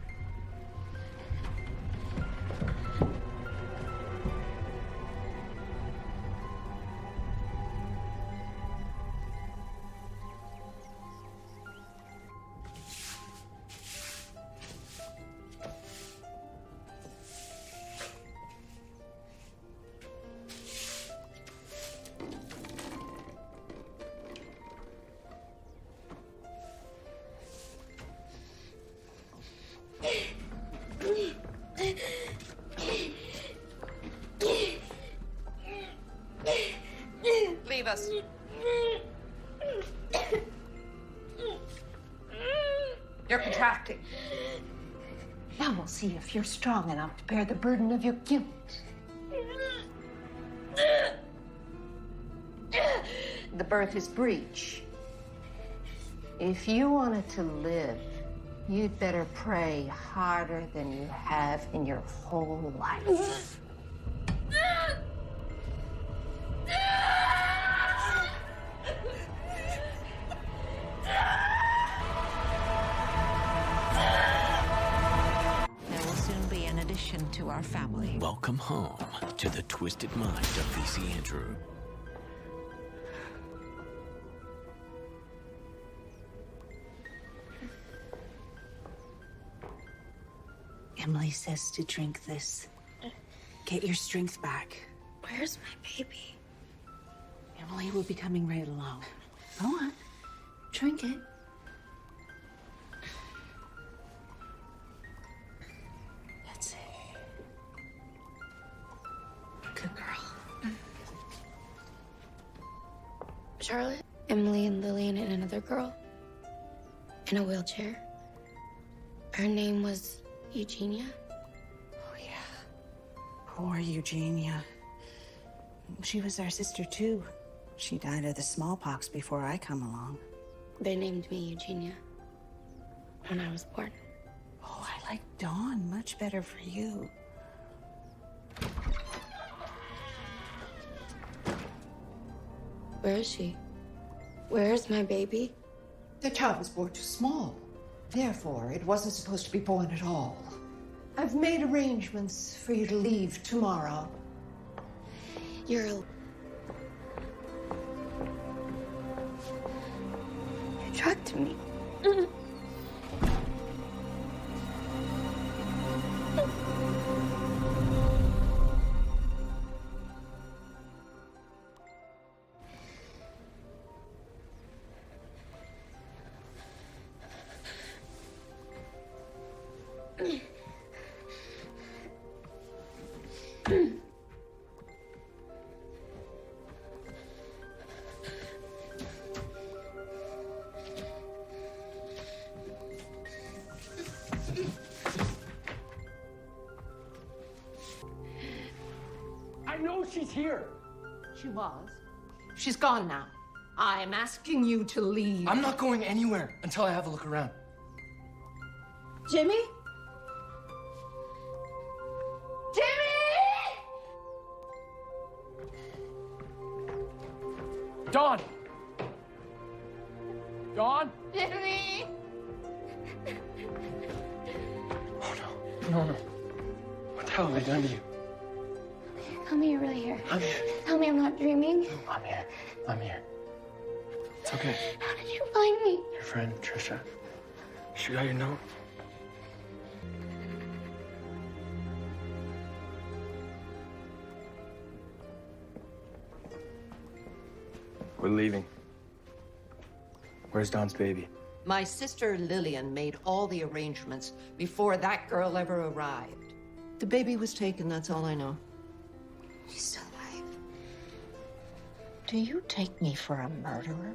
Leave us. You're contracting. Now we'll see if you're strong enough to bear the burden of your guilt. The birth is breech. If you wanted to live, you'd better pray harder than you have in your whole life. There will soon be an addition to our family. Welcome home to the twisted mind of V.C. Andrew. Emily says to drink this. Get your strength back. Where's my baby? Emily will be coming right along. Go on. Drink it. That's it. Good girl. Charlotte, Emily, and Lillian, and another girl in a wheelchair. Her name was Eugenia. Oh, yeah. Poor Eugenia. She was our sister, too. She died of the smallpox before I come along. They named me Eugenia when I was born. Oh, I like Dawn much better for you. Where is she? Where is my baby? The child was born too small. Therefore, it wasn't supposed to be born at all. I've made arrangements for you to leave tomorrow. You drugged me. I know she's here. She was. She's gone now. I'm asking you to leave. I'm not going anywhere until I have a look around. Jimmy? Dawn! Dawn? Jimmy! Oh, no. No. What the hell have I done to you? Tell me you're really here. I'm here. Tell me I'm not dreaming. I'm here. It's okay. How did you find me? Your friend, Trisha. She got your note. We're leaving. Where's Dawn's baby? My sister Lillian made all the arrangements before that girl ever arrived. The baby was taken, that's all I know. She's still alive. Do you take me for a murderer?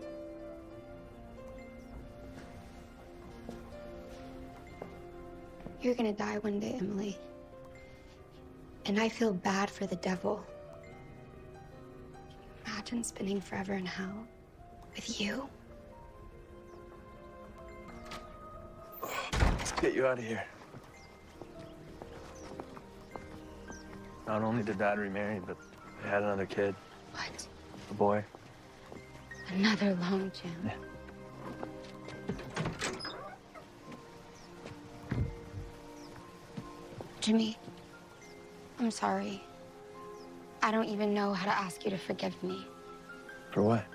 You're gonna die one day, Emily. And I feel bad for the devil. Imagine spending forever in hell with you. Let's get you out of here. Not only did Dad remarry, but they had another kid. What? A boy. Another long jam. Yeah. Jimmy, I'm sorry. I don't even know how to ask you to forgive me. For what?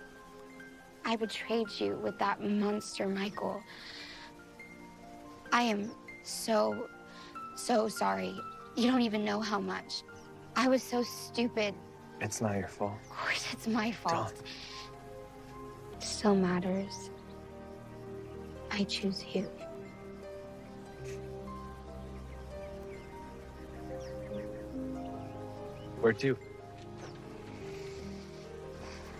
I betrayed you with that monster, Michael. I am so sorry. You don't even know how much. I was so stupid. It's not your fault. Of course, it's my fault. Dawn. It still matters. I choose you. Where to?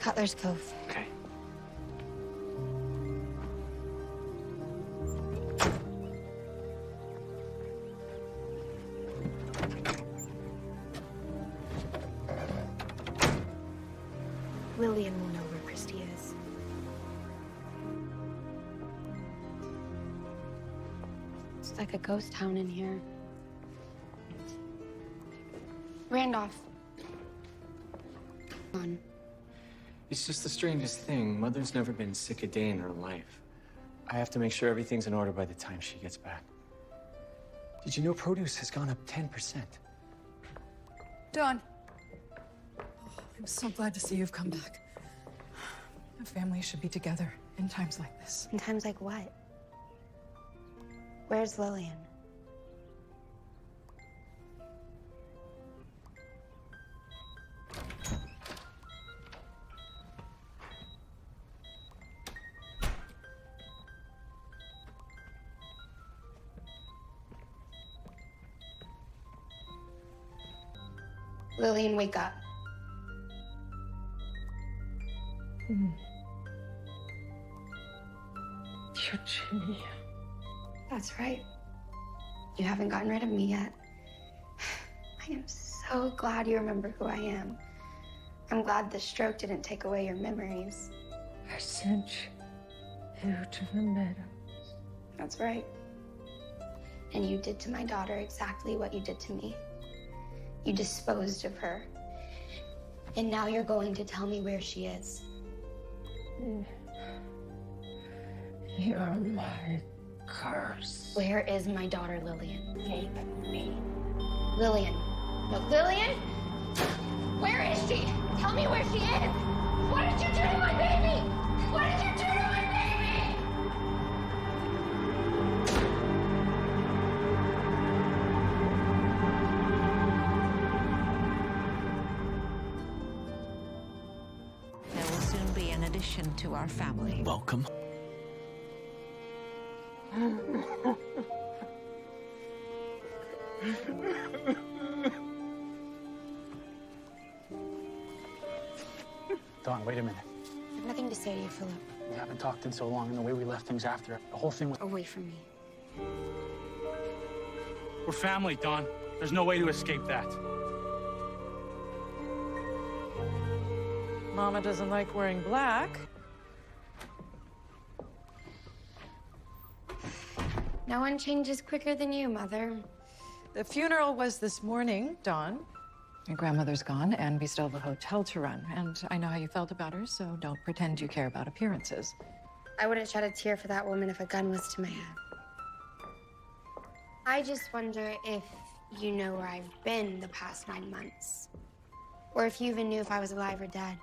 Cutler's Cove. Okay. Lillian will know where Christy is. It's like a ghost town in here. Randolph. On. It's just the strangest thing. Mother's never been sick a day in her life. I have to make sure everything's in order by the time she gets back. Did you know produce has gone up 10%? Dawn. Oh, I'm so glad to see you've come back. A family should be together in times like this. In times like what? Where's Lillian? Lillian, wake up. Eugenia. That's right. You haven't gotten rid of me yet. I am so glad you remember who I am. I'm glad the stroke didn't take away your memories. I sent you to the meadow. That's right. And you did to my daughter exactly what you did to me. You disposed of her. And now you're going to tell me where she is. You're my curse. Where is my daughter, Lillian? Take me. Lillian. No, Lillian? Where is she? Tell me where she is. What did you do to my baby? What did you do to my baby? There will soon be an addition to our family. Welcome. Dawn, wait a minute. I have nothing to say to you, Philip. We haven't talked in so long, and the way we left things after, the whole thing was... Away from me. We're family, Dawn. There's no way to escape that. Mama doesn't like wearing black. No one changes quicker than you, Mother. The funeral was this morning, Dawn. Your grandmother's gone, and we still have a hotel to run. And I know how you felt about her, so don't pretend you care about appearances. I wouldn't shed a tear for that woman if a gun was to my head. I just wonder if you know where I've been the past 9 months. Or if you even knew if I was alive or dead.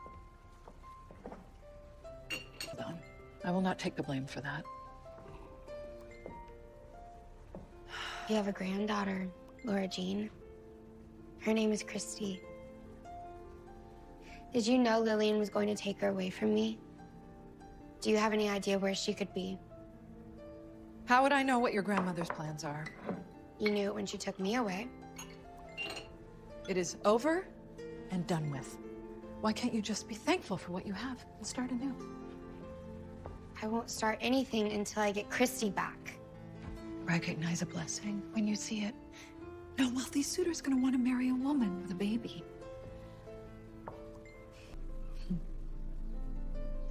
Dawn, I will not take the blame for that. You have a granddaughter, Laura Jean. Her name is Christy. Did you know Lillian was going to take her away from me? Do you have any idea where she could be? How would I know what your grandmother's plans are? You knew it when she took me away. It is over and done with. Why can't you just be thankful for what you have and start anew? I won't start anything until I get Christy back. Recognize a blessing when you see it. No wealthy suitor's gonna want to marry a woman with a baby.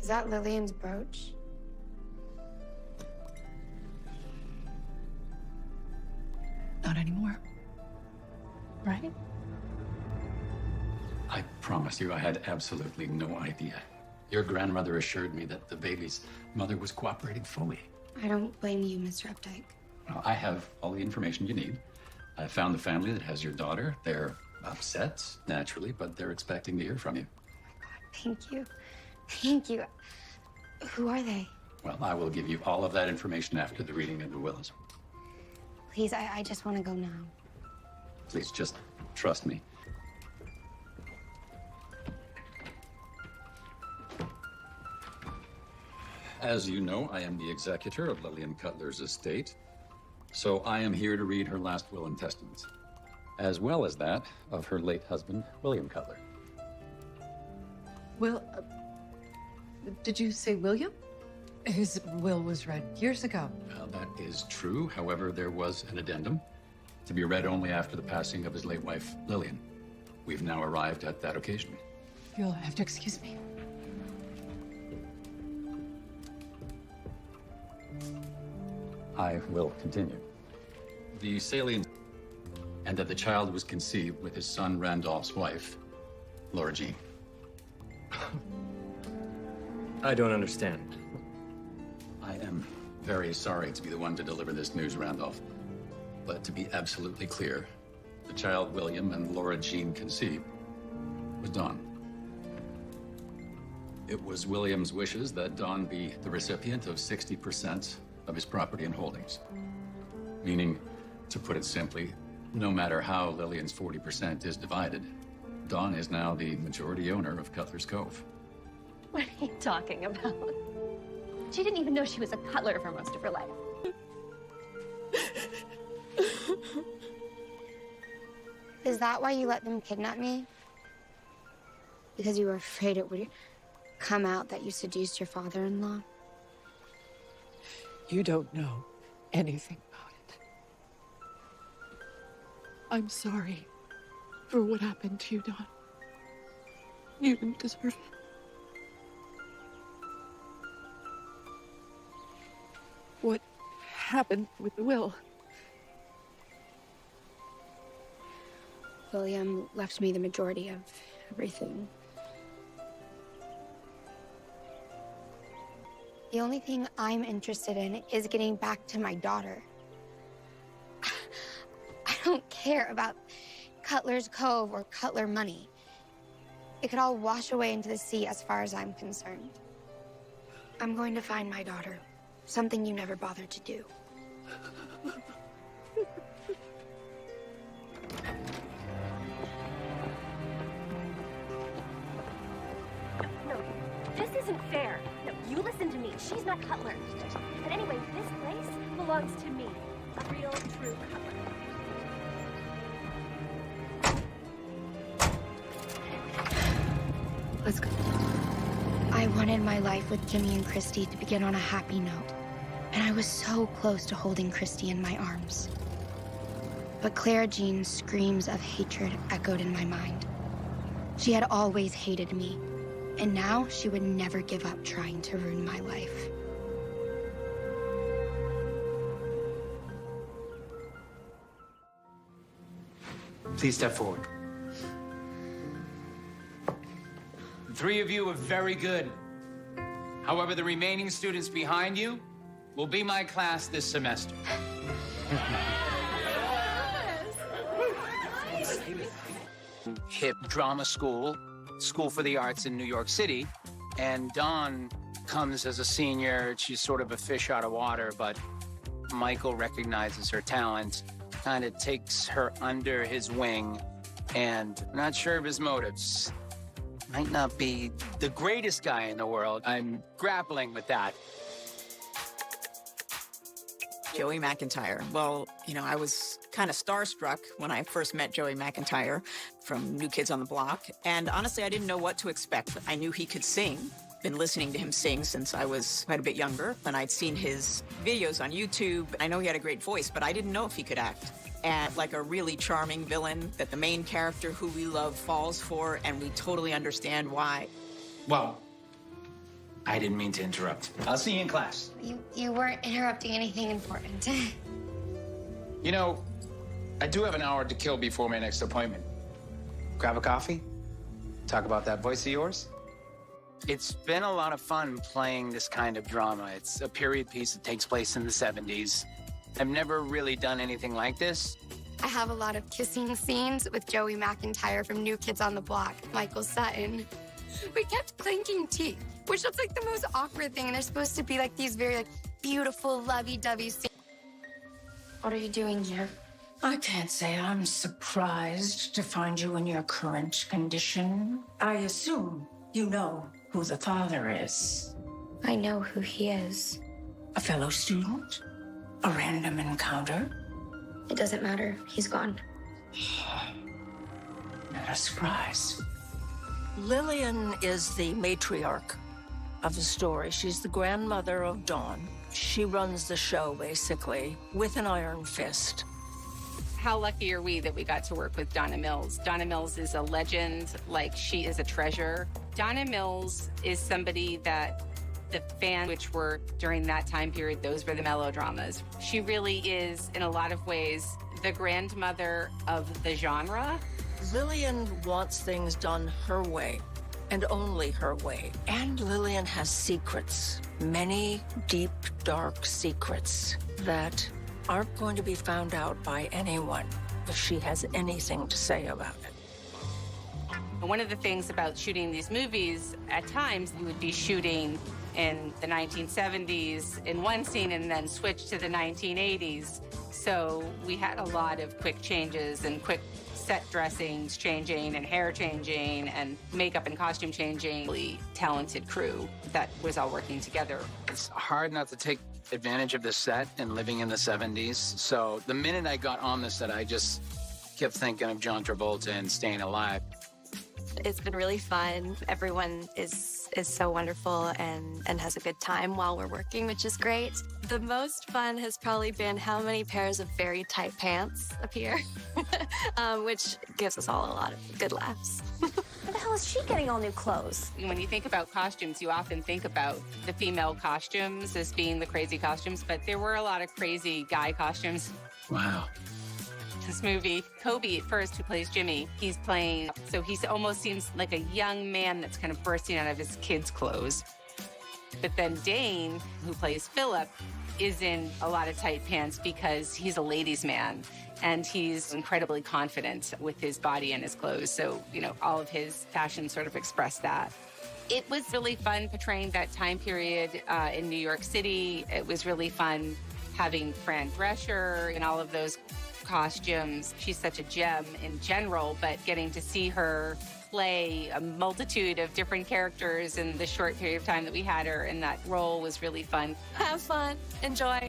Is that Lillian's brooch? Not anymore. Right? I promise you, I had absolutely no idea. Your grandmother assured me that the baby's mother was cooperating fully. I don't blame you, Mr. Updike. Well, I have all the information you need. I found the family that has your daughter. They're upset, naturally, but they're expecting to hear from you. Thank you. Thank you. Who are they? Well, I will give you all of that information after the reading of the wills. Please, I just want to go now. Please, just trust me. As you know, I am the executor of Lillian Cutler's estate, so I am here to read her last will and testament, as well as that of her late husband, William Cutler. Well, did you say William? His will was read years ago. That is true. However, there was an addendum to be read only after the passing of his late wife, Lillian. We've now arrived at that occasion. You'll have to excuse me. I will continue. The salient, and that the child was conceived with his son Randolph's wife, Laura Jean. I don't understand. I am very sorry to be the one to deliver this news, Randolph. But to be absolutely clear, the child William and Laura Jean conceived was Dawn. It was William's wishes that Dawn be the recipient of 60% of his property and holdings. Meaning, to put it simply, no matter how Lillian's 40% is divided, Dawn is now the majority owner of Cutler's Cove. What are you talking about? She didn't even know she was a Cutler for most of her life. Is that why you let them kidnap me? Because you were afraid it would come out that you seduced your father-in-law? You don't know anything about it. I'm sorry for what happened to you, Dawn. You didn't deserve it. What happened with the will? William left me the majority of everything. The only thing I'm interested in is getting back to my daughter. I don't care about Cutler's Cove or Cutler money. It could all wash away into the sea as far as I'm concerned. I'm going to find my daughter, something you never bothered to do. No, this isn't fair. No, you listen to me. She's not Cutler. And anyway, this place belongs to me. A real, true Cutler. Let's go. I wanted my life with Jimmy and Christy to begin on a happy note, and I was so close to holding Christy in my arms. But Clara Jean's screams of hatred echoed in my mind. She had always hated me, and now she would never give up trying to ruin my life. Please step forward. The three of you are very good. However, the remaining students behind you will be my class this semester. Hip drama school, School for the Arts in New York City, and Dawn comes as a senior. She's sort of a fish out of water, but Michael recognizes her talent, kind of takes her under his wing, and not sure of his motives. Might not be the greatest guy in the world. I'm grappling with that. Joey McIntyre. Well, you know, I was kind of starstruck when I first met Joey McIntyre from New Kids on the Block. And honestly, I didn't know what to expect. I knew he could sing. Been listening to him sing since I was quite a bit younger. And I'd seen his videos on YouTube. I know he had a great voice, but I didn't know if he could act. And like a really charming villain that the main character who we love falls for, and we totally understand why. Well, I didn't mean to interrupt. I'll see you in class. You weren't interrupting anything important. You know, I do have an hour to kill before my next appointment. Grab a coffee? Talk about that voice of yours? It's been a lot of fun playing this kind of drama. It's a period piece that takes place in the 70s. I've never really done anything like this. I have a lot of kissing scenes with Joey McIntyre from New Kids on the Block, Michael Sutton. We kept clinking teeth, which looks like the most awkward thing, and they're supposed to be like these very beautiful, lovey-dovey scenes. What are you doing here? I can't say I'm surprised to find you in your current condition. I assume you know who the father is. I know who he is. A fellow student? A random encounter? It doesn't matter. He's gone. Not a surprise. Lillian is the matriarch of the story. She's the grandmother of Dawn. She runs the show, basically, with an iron fist. How lucky are we that we got to work with Donna Mills? Donna Mills is a legend, like she is a treasure. Donna Mills is somebody that the fans, which were during that time period, those were the melodramas. She really is, in a lot of ways, the grandmother of the genre. Lillian wants things done her way, and only her way. And Lillian has secrets, many deep, dark secrets that aren't going to be found out by anyone if she has anything to say about it. One of the things about shooting these movies, at times we would be shooting in the 1970s in one scene and then switch to the 1980s. So we had a lot of quick changes and quick set dressings changing and hair changing and makeup and costume changing. Really talented crew that was all working together. It's hard not to take advantage of the set and living in the 70s. So the minute I got on the set, I just kept thinking of John Travolta and Staying Alive. It's been really fun. Everyone is so wonderful and has a good time while we're working, which is great. The most fun has probably been how many pairs of very tight pants appear, which gives us all a lot of good laughs. the hell is she getting all new clothes? When you think about costumes, you often think about the female costumes as being the crazy costumes, but there were a lot of crazy guy costumes. Wow. This movie, Kobe at first, who plays Jimmy, he's playing, so he almost seems like a young man that's kind of bursting out of his kid's clothes. But then Dane, who plays Philip, is in a lot of tight pants because he's a ladies' man and he's incredibly confident with his body and his clothes. So, you know, all of his fashion sort of expressed that. It was really fun portraying that time period in New York City. It was really fun having Fran Drescher and all of those costumes. She's such a gem in general, but getting to see her play a multitude of different characters in the short period of time that we had her in that role was really fun. Have fun. Enjoy.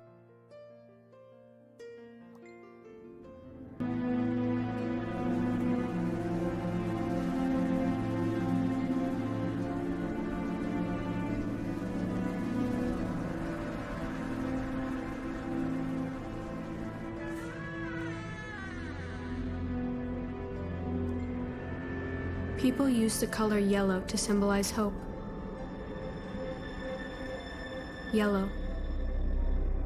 People use the color yellow to symbolize hope. Yellow,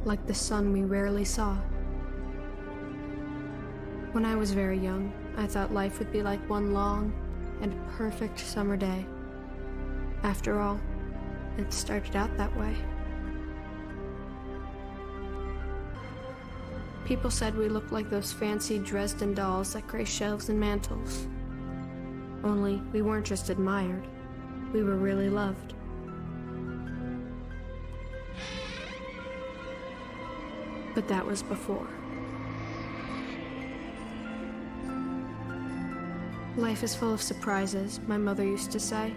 like the sun we rarely saw. When I was very young, I thought life would be like one long and perfect summer day. After all, it started out that way. People said we looked like those fancy Dresden dolls that grace shelves and mantels. Only, we weren't just admired. We were really loved. But that was before. Life is full of surprises, my mother used to say.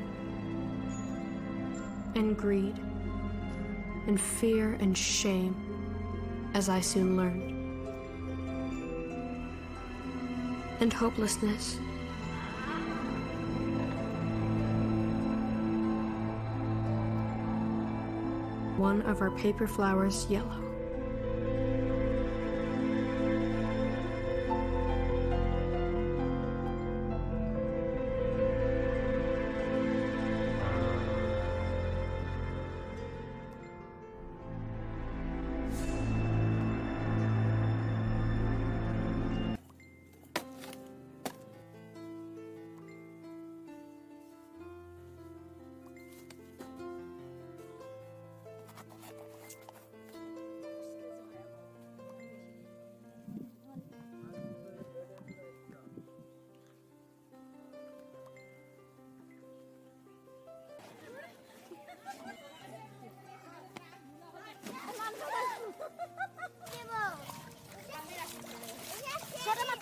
And greed. And fear and shame, as I soon learned. And hopelessness. One of our paper flowers yellow. Shut him up,